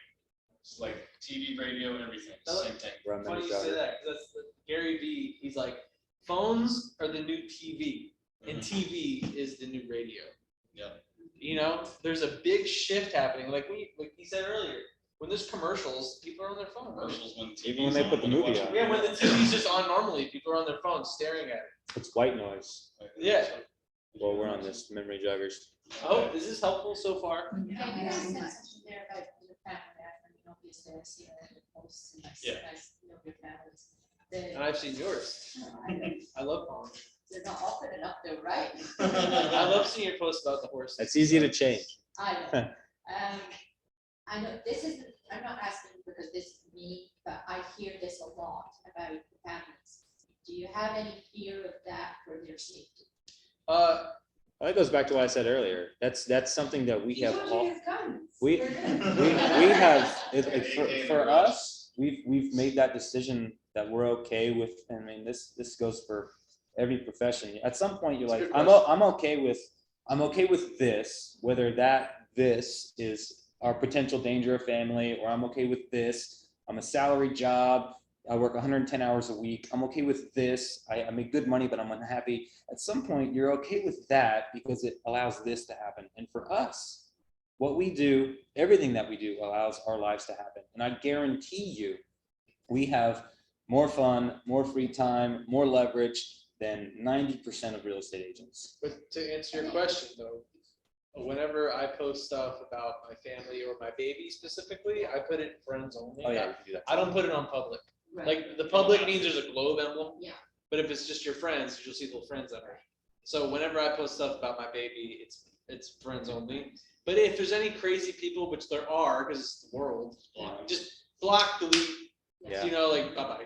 It's like TV, radio, and everything. Same thing. funny you say that. That's Gary Vee. He's like, phones are the new TV, and TV is the new radio. Yeah. You know, there's a big shift happening. Like he said earlier, when there's commercials, people are on their phone. Commercials when TV's Even when they on, put the you movie watch on. Yeah, when the TV's just on normally, people are on their phones staring at it. It's white noise. Yeah. Well, we're on this memory joggers. Oh, is this helpful so far? Yeah, you said something there about the family. Obviously, I see all the posts and I see, Yeah. I know your families. And I've seen yours. I love Palm. They're not often enough, though, right? I love seeing your posts about the horses. It's easy to change. I know. I know this is, I'm not asking because this is me, but I hear this a lot about the families. Do you have any fear of that for their safety? That goes back to what I said earlier. That's something that we have all. We We're good. we have for us. We've made that decision that we're okay with. I mean, this goes for every profession. At some point, you're like, I'm okay with I'm okay with this, whether this is our potential danger of family, or I'm okay with this. I'm a salary job. I work 110 hours a week. I'm okay with this. I make good money, but I'm unhappy. At some point, you're okay with that because it allows this to happen. And for us, what we do, everything that we do allows our lives to happen. And I guarantee you, we have more fun, more free time, more leverage than 90% of real estate agents. But to answer your question though, whenever I post stuff about my family or my baby specifically, I put it friends only. Oh yeah, you can do that. I don't put it on public. Right. Like the public means there's a globe emblem. Yeah. But if it's just your friends, you'll see little friends under it. So whenever I post stuff about my baby, it's friends only. But if there's any crazy people, which there are, because it's the world, just block, delete, Yeah. you know, like bye-bye.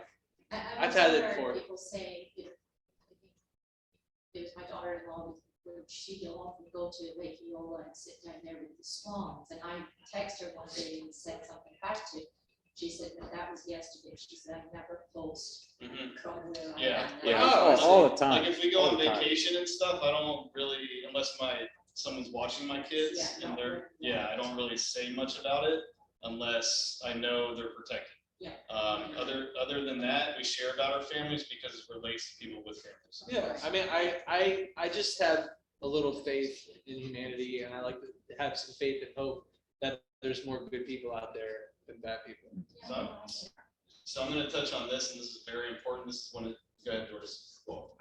I've also had it heard before. People say, you know, there's my daughter-in-law, where she'll often go to Lake Eola and sit down there with the swans. And I text her one day and said something back to, she said, no, that was yesterday. She said, I never post from where I Yeah. am now." Yeah, Oh, all the time. Like if we go All on the time. vacation and stuff, I don't really, unless someone's watching my kids Yeah, and no, I don't really say much about it unless I know they're protected. Yeah. Other than that, we share about our families because it relates to people with families. Yeah, I mean, I just have a little faith in humanity, and I like to have some faith and hope that there's more good people out there than bad people. So I'm gonna touch on this, and this is very important. This is one of, go ahead, Doris. Well,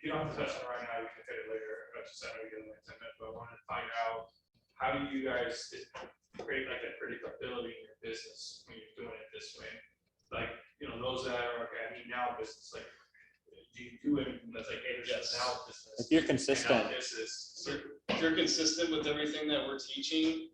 you don't have to touch on it right now, we can hit it later, just I know we get like 10 minutes, but I wanted to find out, how do you guys create like that predictability in your business when you're doing it this way? Like, you know, those that are, okay, I mean, now business, like, do you do anything that's like, hey, there's Yes. now business? If you're and consistent, now this is, If you're consistent with everything that we're teaching,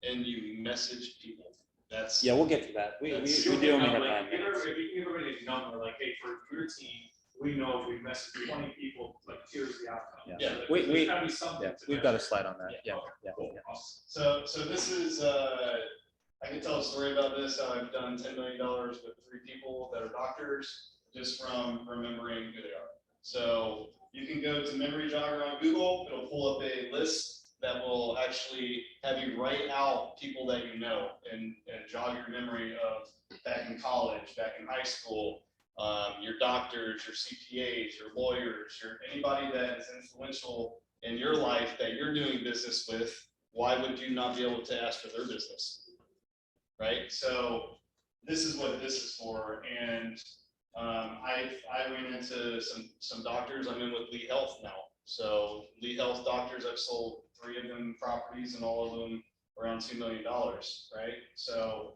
and you message people, that's. yeah, we'll get to that. We do only have 9 Give minutes. everybody a number, like, hey, for your team, we know if we message 20 people, like, here's the outcome. Yeah. So We- there's gotta be something Yeah, to we've got a measure. slide on that. Yeah, Okay, yeah, cool, yeah. awesome. So this is, I can tell a story about this, how I've done $10 million with 3 people that are doctors, just from remembering who they are. So you can go to Memory Jogger on Google, it'll pull up a list that will actually have you write out people that you know and jog your memory of back in college, back in high school, your doctors, your CPAs, your lawyers, anybody that is influential in your life that you're doing business with. Why would you not be able to ask for their business? Right? So this is what this is for. And I ran into some doctors. I'm in with Lee Health now. So Lee Health doctors, I've sold 3 of them properties and all of them around $2 million, right? So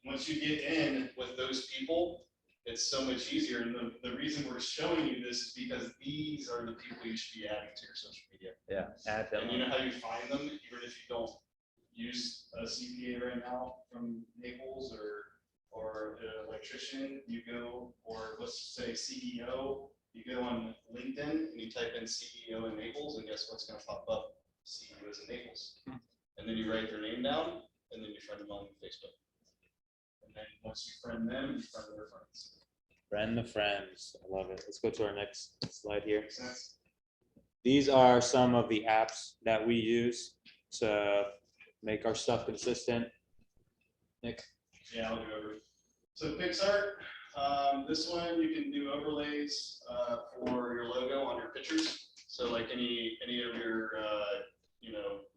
once you get in with those people, it's so much easier. And the reason we're showing you this is because these are the people you should be adding to your social media. Yeah, add them. And you know how you find them, even if you don't use a CPA right now from Naples or an electrician, you go, or let's say CEO, you go on LinkedIn and you type in CEO in Naples, and guess what's going to pop up? CEOs in Naples. And then you write their name down, and then you friend them on Facebook. And then once you friend them, you friend their friends. Friend the friends. I love it. Let's go to our next slide here. Makes sense? These are some of the apps that we use to make our stuff consistent. Nick? Yeah, I'll go over. So PixArt, this one you can do overlays for your logo on your pictures. So like any of your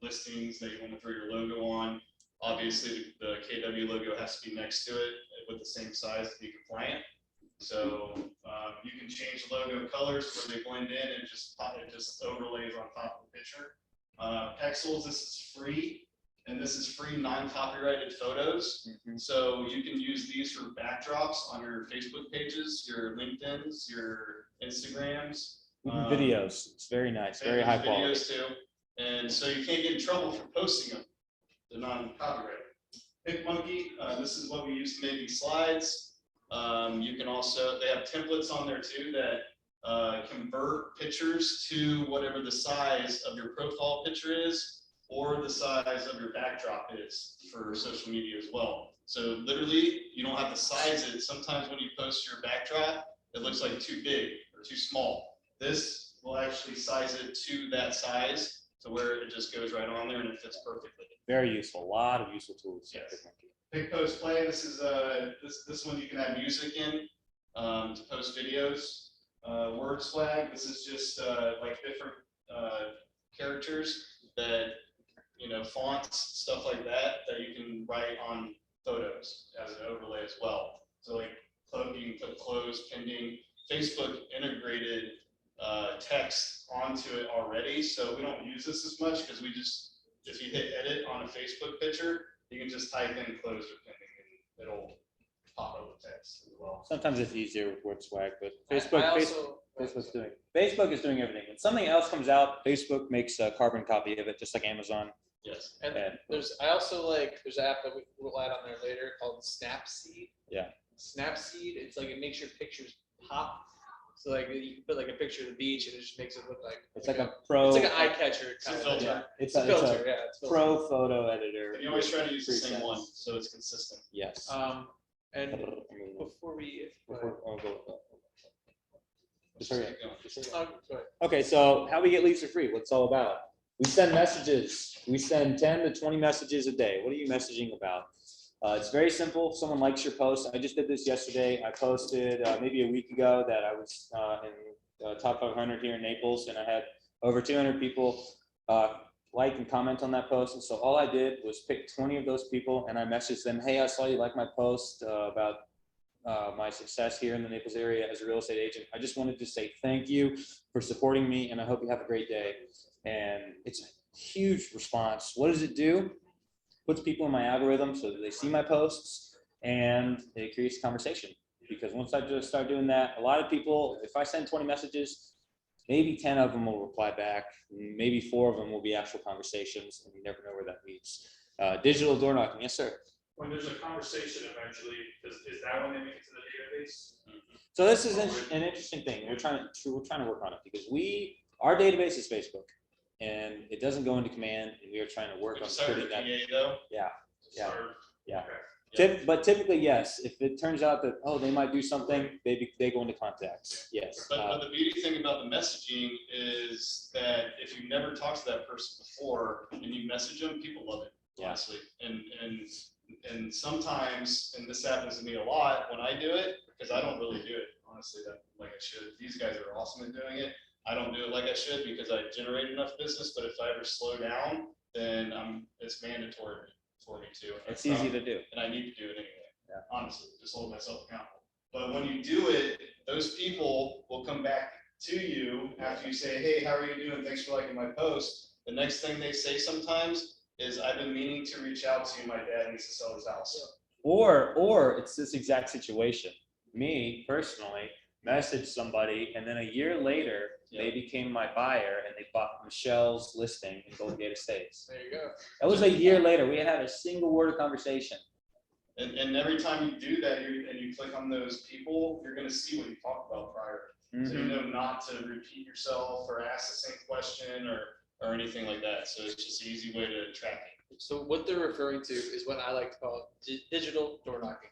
listings that you want to throw your logo on, obviously the KW logo has to be next to it with the same size to be compliant. So you can change the logo colors where they blend in and it just overlays on top of the picture. Pexels, this is free. And this is free non-copyrighted photos. So you can use these for backdrops on your Facebook pages, your LinkedIn's, your Instagrams. Even videos. It's very nice, very high quality. Videos too. And so you can't get in trouble for posting them. They're non-copyrighted. PicMonkey, this is what we use to make these slides. You can also, they have templates on there too that convert pictures to whatever the size of your profile picture is, or the size of your backdrop is for social media as well. So literally, you don't have to size it. Sometimes when you post your backdrop, it looks like too big or too small. This will actually size it to that size to where it just goes right on there and it fits perfectly. Very useful, a lot of useful tools. Yes. Pick, post, play. This is this one you can have music in to post videos. Word swag. This is just like different characters that, you know, fonts, stuff like that you can write on photos as an overlay as well. So like you can put clothes, pending. Facebook integrated text onto it already, so we don't use this as much because we just, if you hit edit on a Facebook picture, you can just type in closed or pending and it'll pop up with text as well. Sometimes it's easier with word swag, but I Facebook is doing everything. When something else comes out, Facebook makes a carbon copy of it, just like Amazon. Yes. And And there's an app that we'll add on there later called Snapseed. Yeah. Snapseed, it's like it makes your pictures pop. So like you can put like a picture of the beach and it just makes it look like it's like a pro. it's like an eye catcher It's a kind of filter. Yeah, It's a filter, yeah. It's a filter. pro photo editor. And you always try to use the same Presets. one, so it's consistent. Yes. And I mean, before we, before- oh, go. Just Sorry. keep going. go ahead. Okay, so how we get leads for free? What's it all about? We send messages. We send 10 to 20 messages a day. What are you messaging about? It's very simple. Someone likes your post. I just did this yesterday. I posted maybe a week ago that I was in top 500 here in Naples, and I had over 200 people like and comment on that post. And so all I did was pick 20 of those people, and I messaged them, hey, I saw you like my post about my success here in the Naples area as a real estate agent. I just wanted to say thank you for supporting me, and I hope you have a great day. And it's a huge response. What does it do? Puts people in my algorithm so that they see my posts, and it creates conversation. Because once I just start doing that, a lot of people, if I send 20 messages, maybe 10 of them will reply back. Maybe 4 of them will be actual conversations, and you never know where that leads. Digital door knocking, yes, sir. When there's a conversation eventually, is that when they make it to the database? So this is an interesting thing. We're trying to work on it because our database is Facebook, and it doesn't go into command, and we are trying to work on putting that. PA though. Yeah. Yeah. Yeah. Okay. But typically, yes. If it turns out that they might do something, they go into contacts. Yes. But the beauty thing about the messaging is that if you never talked to that person before and you message them, people love it, Yeah. honestly. And sometimes, and this happens to me a lot when I do it, because I don't really do it, honestly, like I should. These guys are awesome at doing it. I don't do it like I should because I generate enough business, but if I ever slow down, then it's mandatory for me to. It's easy to do. And I need to do it anyway. Yeah. Honestly, just hold myself accountable. But when you do it, those people will come back to you after you say, hey, how are you doing? Thanks for liking my post. The next thing they say sometimes is, I've been meaning to reach out to you. My dad needs to sell his house. Or it's this exact situation. Me personally messaged somebody, and then a year later, they became my buyer, and they bought Michelle's listing in Golden Gate Estates. There you go. That was a year later. We had a single word of conversation. And every time you do that, and you click on those people, you're going to see what you talked about prior. So you know not to repeat yourself or ask the same question or anything like that. So it's just an easy way to track it. So what they're referring to is what I like to call digital door knocking.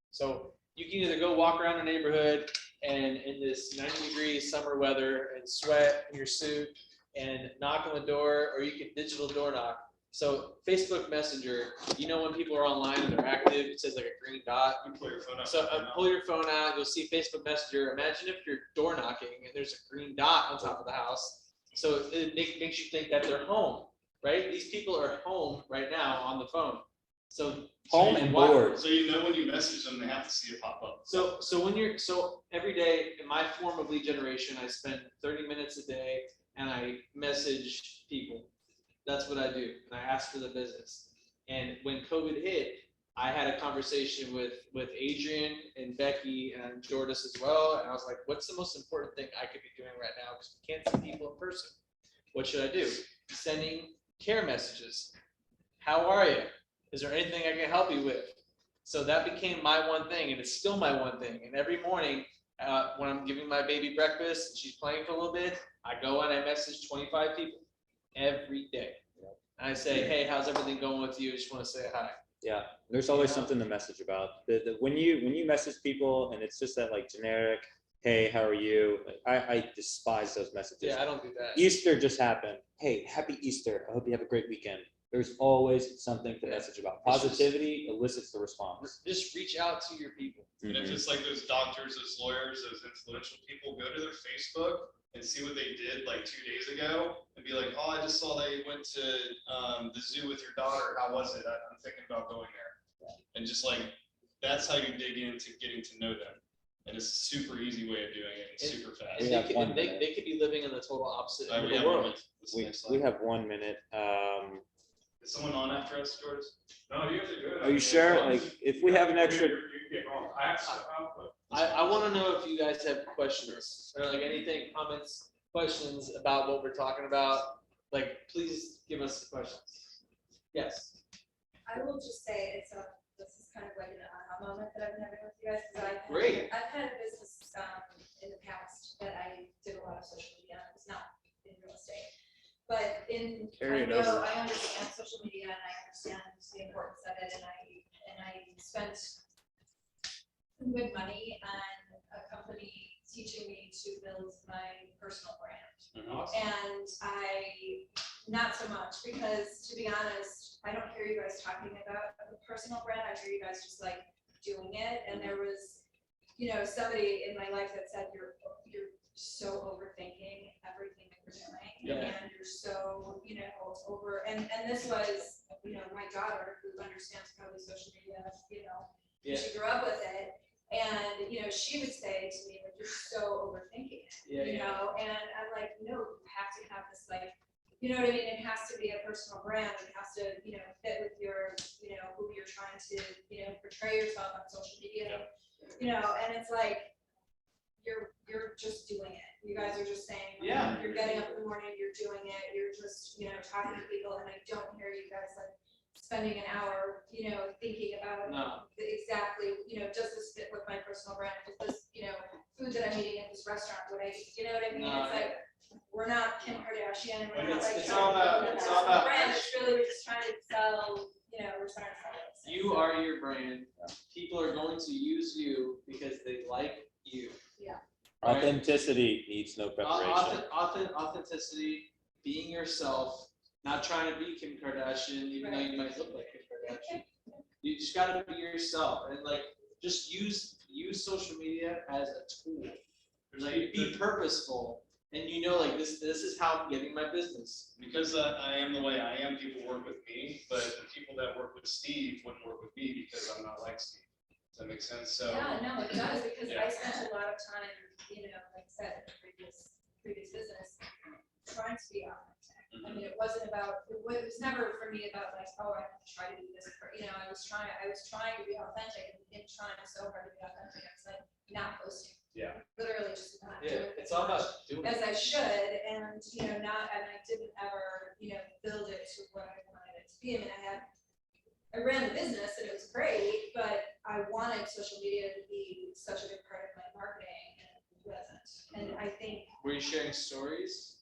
So you can either go walk around the neighborhood and in this 90-degree summer weather and sweat in your suit and knock on the door, or you can digital door knock. So Facebook Messenger, you know when people are online and they're active, it says like a green dot. You pull your phone out. So pull your phone out, you'll see Facebook Messenger. Imagine if you're door knocking and there's a green dot on top of the house. So it makes you think that they're home, right? These people are home right now on the phone. So Home and bored. So you know when you message them, they have to see it pop up. So every day in my form of lead generation, I spend 30 minutes a day and I message people. That's what I do. And I ask for the business. And when COVID hit, I had a conversation with Adrian and Becky and Jordis as well. And I was like, what's the most important thing I could be doing right now? Because we can't see people in person. What should I do? Sending care messages. How are you? Is there anything I can help you with? So that became my one thing, and it's still my one thing. And every morning when I'm giving my baby breakfast and she's playing for a little bit, I go and I message 25 people every day. And I say, hey, how's everything going with you? I just want to say hi. Yeah, there's always something to message about. When you message people and it's just that like generic, hey, how are you? I despise those messages. Yeah, I don't do that. Easter just happened. Hey, happy Easter. I hope you have a great weekend. There's always something to Yeah. message about. It's just- Positivity elicits the response. Just reach out to your people. And if Mhm. it's like those doctors, those lawyers, those influential people, go to their Facebook and see what they did like 2 days ago and be like, oh, I just saw they went to the zoo with your daughter. How was it? I'm thinking about going there. And just like, that's how you dig into getting to know them. And it's a super easy way of doing it and super fast. We And have one minute. they could be living in the total opposite All end right, of we the have world. this We, next we slide. have 1 minute. Is someone on after us, George? No, you guys are good. Are you sure? Like, if we have an extra, You can get off. I have stuff out, but. I want to know if you guys have questions or like anything, comments, questions about what we're talking about. Like, please give us the questions. Yes. I will just say this is kind of like an aha moment that I've been having with you guys, because Great. I've had a business, in the past that I did a lot of social media, and it was not in real estate. But Carry it over. I understand social media and I understand the importance of it, and I spent some good money on a company teaching me to build my personal brand. And not so much, because to be honest, I don't hear you guys talking about the personal brand. I hear you guys just like doing it. And there was, somebody in my life that said, you're so overthinking everything that you're doing. Yeah. And you're so, over, and this was, my daughter, who understands probably social media, Yeah. she grew up with it. And, she would say to me, like, you're so overthinking it, Yeah. and I'm like, no, you have to have this, like, you know what I mean? It has to be a personal brand. It has to, fit with your, who you're trying to, portray yourself on social media, and it's like, you're just doing it. You guys are just saying, like, Yeah. you're getting up in the morning, you're doing it, you're just, talking to people, and I don't hear you guys like spending an hour, thinking about No. exactly, does this fit with my personal brand? Is this, food that I'm eating at this restaurant, would I, you know what I mean? No, It's like, we're not Kim Kardashian, we're not like. It's all about- trying to it's build all a about- brand. It's really, we're just trying to sell, we're trying to sell it. You are your brand. People are going to use you because they like you. Right? authenticity needs no preparation. Authenticity, being yourself, not trying to be Kim Kardashian, even though you might look like Kim Kardashian. You just gotta be yourself and like just use social media as a tool. Like be purposeful, and like this is how I'm getting my business. Because I am the way I am, people work with me, but the people that work with Steve wouldn't work with me because I'm not like Steve. Does that make sense? So. Yeah, no, it does, because Yeah. I spent a lot of time, like I said, in the previous business, trying to be authentic. I mean, it wasn't about, it was never for me about like, oh, I have to try to do this, I was trying to be authentic and trying so hard to be authentic. I was like, not posting. Yeah. Literally just not Yeah, doing it's all about doing as it. I should, and, and I didn't ever, build it to what I wanted it to be. I mean, I ran the business and it was great, but I wanted social media to be such a big part of my marketing, and it wasn't. And I think, Were you sharing stories?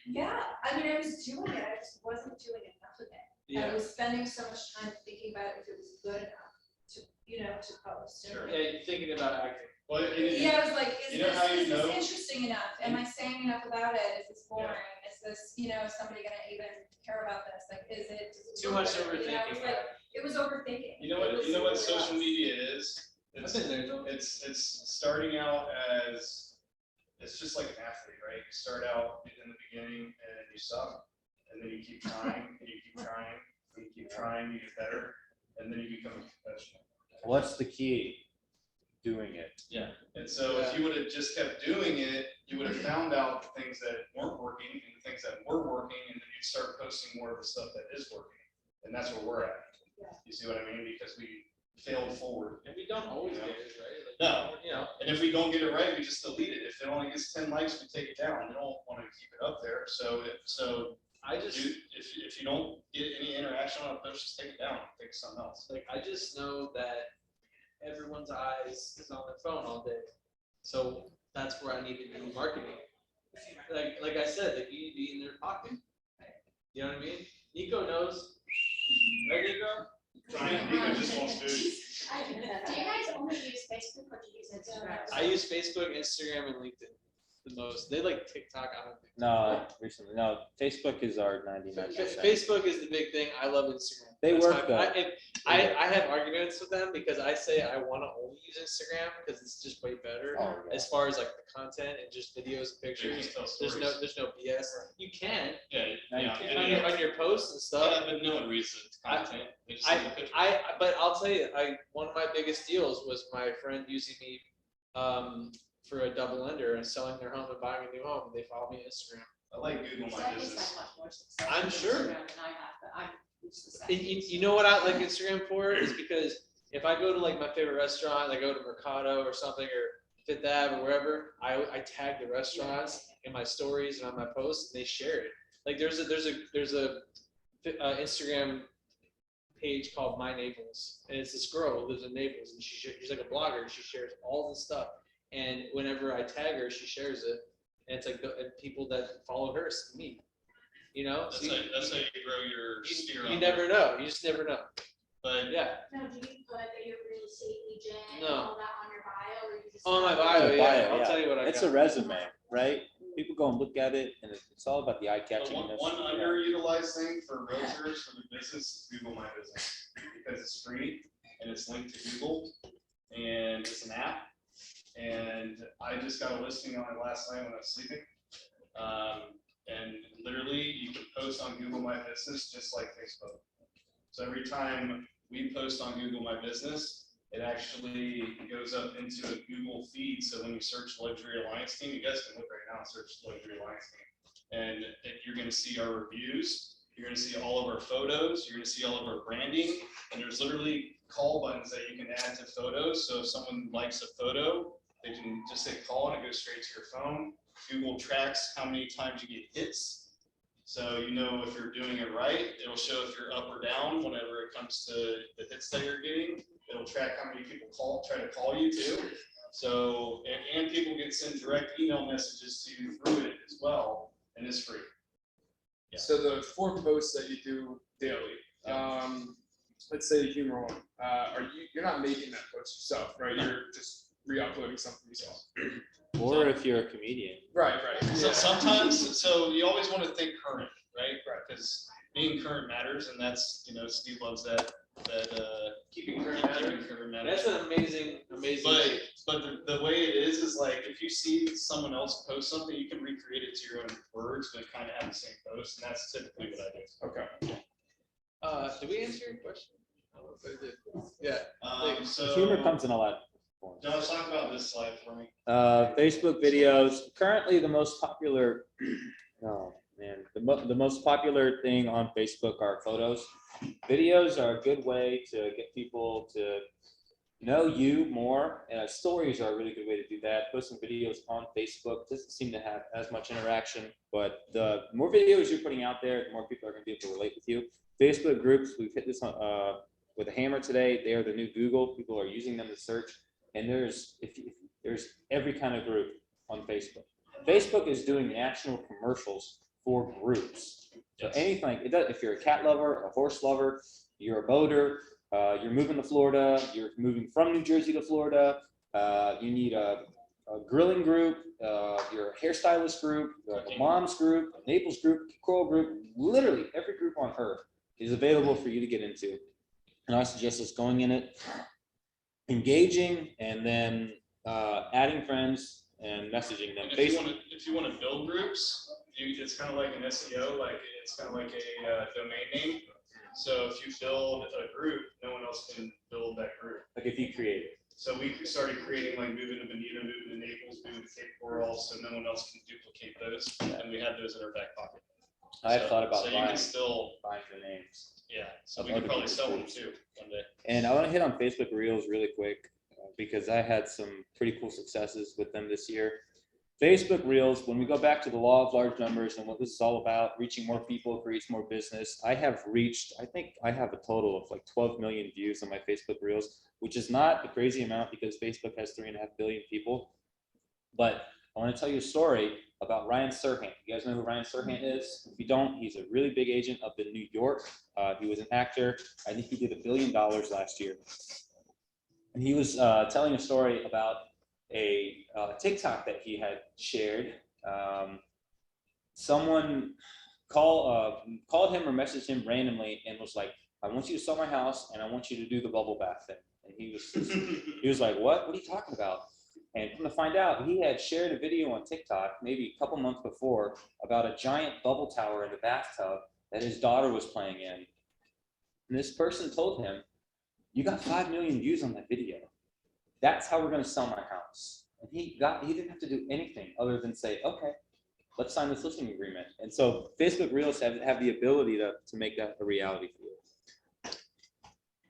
yeah, I mean, I was doing it, I just wasn't doing enough of it. I was spending so much time thinking about if it was good enough to, to post. And- Sure. Yeah, you're thinking about acting. Well, Yeah, I was like, is You know how you this know? interesting enough? Am I saying enough about it? Is this boring? Is this, is somebody gonna even care about this? Like, does it Too much work? It was overthinking. like, it was overthinking. You know what? It was You know what really social was. media is? I've It's been there, though. it's starting out as it's just like an athlete, right? You start out in the beginning and you suck, and then you keep trying and you keep trying and you keep trying, you get better, and then you become a professional. What's the key? Doing it. Yeah. And so if you would have just kept doing it, you would have found out the things that weren't working and the things that were working, and then you'd start posting more of the stuff that is working. And that's where we're at. Yeah. You see what I mean? Because we failed forward. And we don't always Yeah. get it right. Like, No. And if we don't get it right, we just delete it. If it only gets 10 likes, we take it down. We don't want to keep it up there. So I just if you don't get any interaction on a post, just take it down. Think of something else. I just know that everyone's eyes is on their phone all day. So that's where I need to be marketing. Like I said, like you need to be in their pocket. You know what I mean? Nico knows. Right, Nico? Nico just wants food. Do you guys only use Facebook or do you use Instagram? I use Facebook, Instagram, and LinkedIn the most. They like TikTok. I don't think. No, recently, no, Facebook is our 99%. Facebook is the big thing. I love Instagram. They That's work, though. I have arguments with them because I say I want to only use Instagram because it's just way better Oh, yeah. as far as like the content and just videos and pictures. just tell There's stories. no BS. You can Yeah, on your posts and stuff. but no one reads the content. They just I- see the pictures. But I'll tell you, one of my biggest deals was my friend using me for a double lender and selling their home and buying a new home. They follow me on Instagram. I like Google So My I guess Business. I'm much more successful I'm with sure. Instagram than I have, but I'm used to the same. You know what I like Instagram for is because if I go to like my favorite restaurant, I go to Mercado or something or Fifth Ave or wherever, I tag the restaurants in my stories and on my posts and they share it. Like there's a Instagram page called My Naples and it's this girl who lives in Naples and she's like a blogger and she shares all this stuff and whenever I tag her she shares it and it's like and people that follow her see me, you know. That's So how you grow your sphere. you on never there. know. You just never know. But Yeah. Now, do you put that you're real estate agent and No. all that on your bio, or you just? On my have- bio, The yeah. bio, I'll yeah. tell you what I It's got. a resume, right? People go and look at it, and it's all about the eye but catchingness. one underutilized thing for realtors for the business is Google My Business because it's free and it's linked to Google and it's an app. And I just got a listing on it last night when I was sleeping. And literally you can post on Google My Business just like Facebook. So every time we post on Google My Business, it actually goes up into a Google feed. So when you search Luxury Alliance Team, you guys can look right now and search Luxury Alliance Team. And you're going to see our reviews. You're going to see all of our photos. You're going to see all of our branding. And there's literally call buttons that you can add to photos. So if someone likes a photo, they can just say call and it goes straight to your phone. Google tracks how many times you get hits. So you know if you're doing it right. It'll show if you're up or down whenever it comes to the hits that you're getting. It'll track how many people try to call you too. So, and people can send direct email messages to you through it as well, and it's free. Yeah. So the 4 posts that you do daily, let's say the humor one, you're not making that post yourself, right? You're just re-uploading something yourself. Or if you're a comedian. Right. So Yeah. sometimes, so you always want to think current, right? Because being current matters, and that's, Steve loves that Keeping current matters. keeping current matters. That's an amazing But the way it is like if you see someone else post something, you can recreate it to your own words, but kind of have the same post, and that's typically what I do. Okay. Did we answer your question? I don't know if I did. Yeah. So Humor comes in a lot. Josh, talk about this slide for me. Facebook videos, currently the most popular, oh man, the most popular thing on Facebook are photos. Videos are a good way to get people to know you more, and stories are a really good way to do that. Posting videos on Facebook doesn't seem to have as much interaction, but the more videos you're putting out there, the more people are going to be able to relate with you. Facebook groups, we've hit this on, with a hammer today. They are the new Google. People are using them to search. And there's every kind of group on Facebook. Facebook is doing national commercials for groups. So anything, if you're a cat lover, a horse lover, you're a boater, you're moving to Florida, you're moving from New Jersey to Florida, you need a grilling group, you're a hairstylist group, a mom's group, a Naples group, Coral group, literally every group on earth is available for you to get into. And I suggest us going in it, engaging, and then adding friends and messaging them. And if you want to build groups, it's kind of like an SEO, it's kind of like a domain name. So if you build a group, no one else can build that group. Like if you create it. So we started creating like moving to Bonita, moving to Naples, moving to Cape Coral, so no one else can duplicate those, and we have those in our back pocket. I have thought about so you buying can still the names. Yeah, so we could probably sell them too one day. And I want to hit on Facebook Reels really quick because I had some pretty cool successes with them this year. Facebook Reels, when we go back to the law of large numbers and what this is all about, reaching more people creates more business. I think I have a total of like 12 million views on my Facebook Reels, which is not a crazy amount because Facebook has 3.5 billion people. But I want to tell you a story about Ryan Serhant. You guys know who Ryan Serhant is? If you don't, he's a really big agent up in New York. He was an actor. I think he did $1 billion last year. and he was telling a story about a TikTok that he had shared. Someone called him or messaged him randomly and was like, "I want you to sell my house and I want you to do the bubble bath thing." And he was like, "What? What are you talking about?" And come to find out, he had shared a video on TikTok maybe a couple months before about a giant bubble tower in the bathtub that his daughter was playing in. And this person told him, "You got 5 million views on that video. That's how we're going to sell my house." And he didn't have to do anything other than say, "Okay, let's sign this listing agreement." And so Facebook Reels have the ability to make that a reality for you.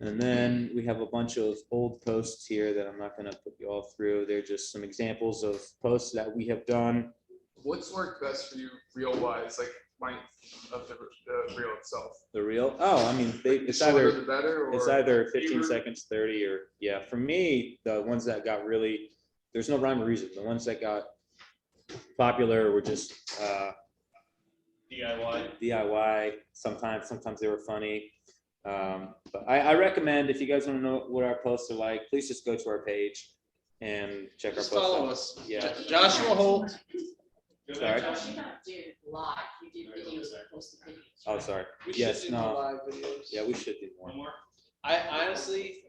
And then we have a bunch of old posts here that I'm not going to put you all through. They're just some examples of posts that we have done. What's worked best for you reel wise, like length of the reel itself? The reel? Oh, I mean, it's Shorter either the better, or it's either 15 seconds, 30, or yeah. For me, the ones that got really, there's no rhyme or reason. The ones that got popular were just DIY. Sometimes they were funny. But I recommend, if you guys want to know what our posts are like, please just go to our page and check Just our posts follow out. us. Yeah. Joshua Holt. Sorry. Josh, you don't do live, you do videos and post the videos. Oh, sorry. We should Yes, do more no. live videos. Yeah, we should do more. I honestly,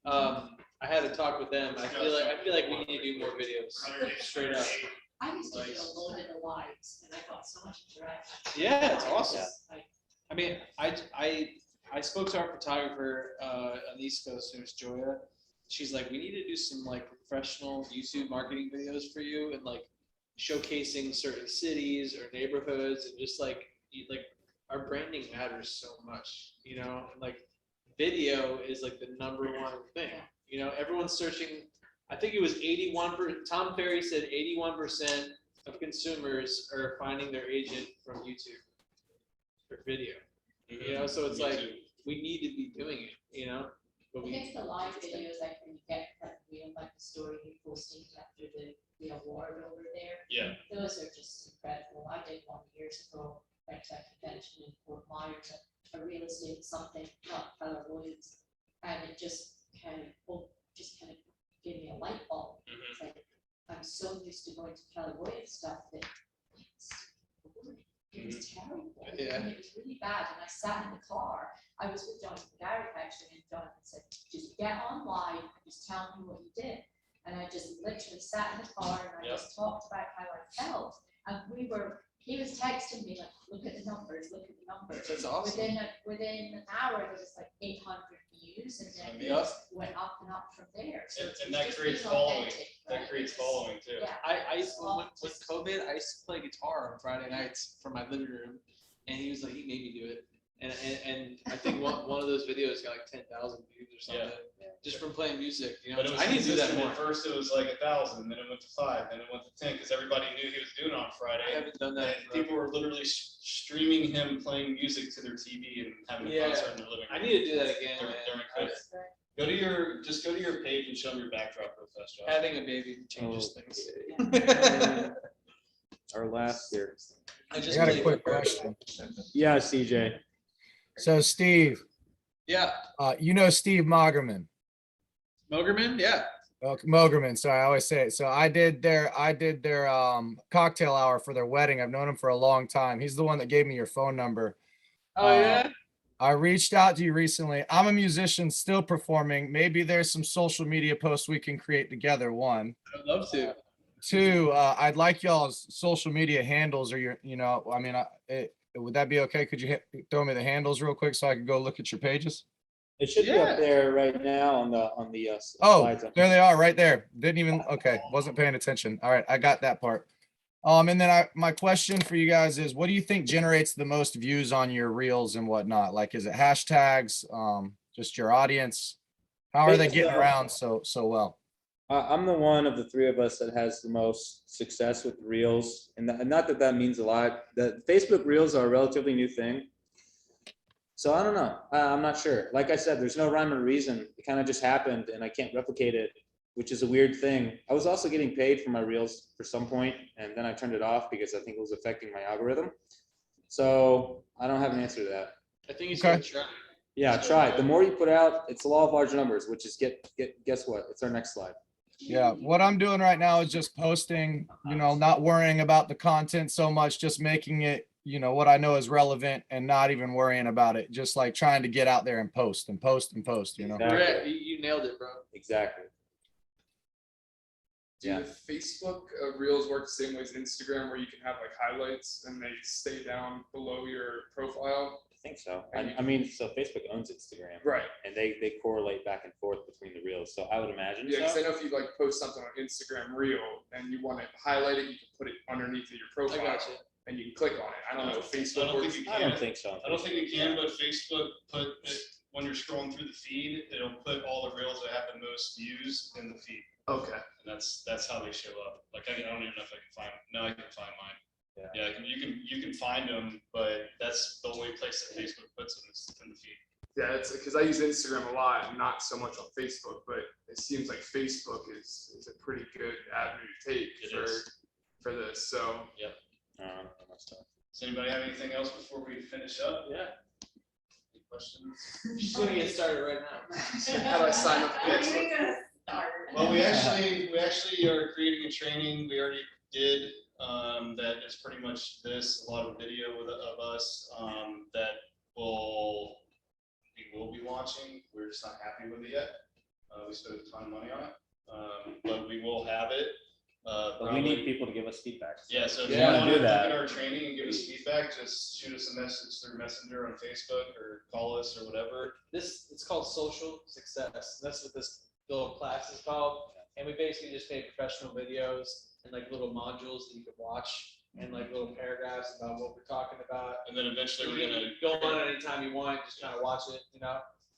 I had to talk with them. I feel like we need to do more videos. Straight up. I used to do a load of the lives, and I got so much interaction. Yeah, it's awesome. Yeah. I mean, I spoke to our photographer on the East Coast, who's Joya. She's like, "We need to do some like professional YouTube marketing videos for you, and like showcasing certain cities or neighborhoods, and just like our branding matters so much, you know, and like video is like the number one thing. You know, everyone's searching. I think it was 81%. Tom Ferry said 81% of consumers are finding their agent from YouTube for video. You know, so it's like we need to be doing it. You know, but I think the live videos, like when you get that real, like the story you're posting after the award over there. Yeah. Those are just incredible. I did one years ago, at a convention in Fort Myers, a real estate something, not Keller Williams, and it just kind of gave me a light bulb. It's like, I'm so used to going to Keller Williams stuff that it was terrible. Yeah. And it was really bad. And I sat in the car. I was with Jonathan Garrett actually, and Jonathan said, "Just get on live and just tell me what you did." And I just literally sat in the car and I just talked about how I felt. And he was texting me like, "Look at the numbers, look at the numbers." That's awesome. Within an hour, there was like 800 views, and then it Yep. just went up and up from there. So it's And that just creates being following. authentic, That right? creates It's- following too. Yeah. I with COVID, I used to play guitar on Friday nights from my living room, and he was like, he made me do it, and I think one of those videos got like 10,000 views or something, just from playing music. You know, But it was I need to do that consistent. more. At first it was like 1,000, then it went to 5, then it went to 10, because everybody knew he was doing it on I Friday. haven't done that. And people were literally streaming him playing music to their TV and having a Yeah. concert in their living room. I need to do that again, During man. COVID. Go to your page and show them your backdrop real fast, Josh. Having a baby changes things. Our last here. I I just got a played quick with- question. Yeah, CJ. So Steve, Yeah, you know Steve Mogerman. Mogerman. Yeah. Mogerman, sorry, I always say it. So I did their cocktail hour for their wedding. I've known him for a long time. He's the one that gave me your phone number. Oh yeah. I reached out to you recently. I'm a musician still performing. Maybe there's some social media posts we can create together. One. I'd love to. Two, I'd like y'all's social media handles or your, I mean, would that be okay? Could you throw me the handles real quick so I could go look at your pages? It should be Yeah. up there right now on the Oh, slides. there they are right there. Didn't even, okay, wasn't paying attention. All right, I got that part. And then my question for you guys is, what do you think generates the most views on your reels and whatnot? Like, is it hashtags, just your audience? How are they getting around so well? I'm the one of the three of us that has the most success with reels, and not that means a lot. The Facebook reels are a relatively new thing, so I don't know. I'm not sure. Like I said, there's no rhyme or reason. It kind of just happened, and I can't replicate it, which is a weird thing. I was also getting paid for my reels for some point, and then I turned it off because I think it was affecting my algorithm. So I don't have an answer to that. I think he's Okay. gonna try. Yeah, try it. The more you put out, it's the law of large numbers, which is guess what? It's our next slide. Yeah, what I'm doing right now is just posting, not worrying about the content so much, just making it, what I know is relevant and not even worrying about it. Just like trying to get out there and post and post and post, Brett, you nailed it, bro. Exactly. Do Yeah. the Facebook Reels work the same way as Instagram, where you can have like highlights and they stay down below your profile? I think so. I mean, so Facebook owns Instagram. Right. And they correlate back and forth between the reels. So I would imagine Yeah, because I so. know if you like post something on Instagram Reel and you want to highlight it, you can put it underneath of your profile. I got you. And you can click on it. I don't know if Facebook I don't works. think you I can. don't think so. I don't think you can, but Facebook put it, when you're scrolling through the feed, it'll put all the reels that have the most views in the feed. Okay. And that's how they show up. Like, I don't even know if I can find, no, I can find mine. Yeah. Yeah, you can find them, but that's the only place that Facebook puts them is in the feed. Yeah, it's because I use Instagram a lot, not so much on Facebook, but it seems like Facebook is a pretty good avenue to take for this. So Does anybody have anything else before we finish up? Yeah. Any questions? Just gonna get started right now. how do I sign up? How are you gonna start? Well, we actually are creating a training. We already did, that is pretty much this, a lot of video of us, that we will be launching. We're just not happy with it yet. We spent a ton of money on it, but we will have it. But we need people to give us feedback. Yeah, so if you Yeah, want to do look that. at our training and give us feedback, just shoot us a message through Messenger on Facebook or call us or whatever. It's called social success. That's what this little class is called. And we basically just make professional videos and like little modules that you can watch and like little paragraphs about what we're talking about. And then eventually we're gonna Go on anytime you want, just kind of watch it,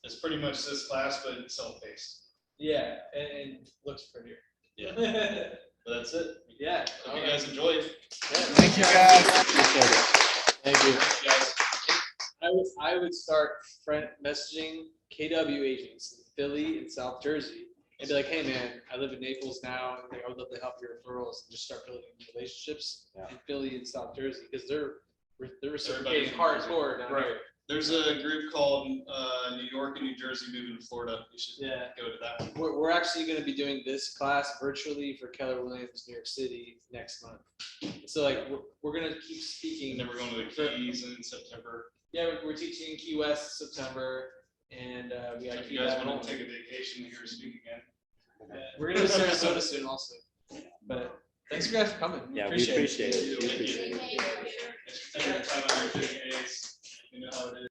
It's pretty much this class, but it's self-paced. Yeah, and looks prettier. Yeah, but that's it. Yeah. Hope you guys enjoyed. Thank you, guys. Appreciate it. Thank you. Thank you, guys. I would start messaging KW agents in Philly and South Jersey and be like, hey man, I live in Naples now, and I would love to help your referrals and just start building relationships in Philly and South Jersey because they're reciprocating hardcore down here. There's a group called New York and New Jersey moving to Florida. You should go to that one. We're actually going to be doing this class virtually for Keller Williams, New York City next month. So like we're going to keep speaking. And then we're going to the Keys in September. Yeah, we're teaching Key West September, and we got If you guys want to take a vacation here, speak again. We're going to Sarasota soon also. But thanks for guys for coming. Yeah, we appreciate it. Thank you. Thanks for taking the time out of your busy days. You know how it is.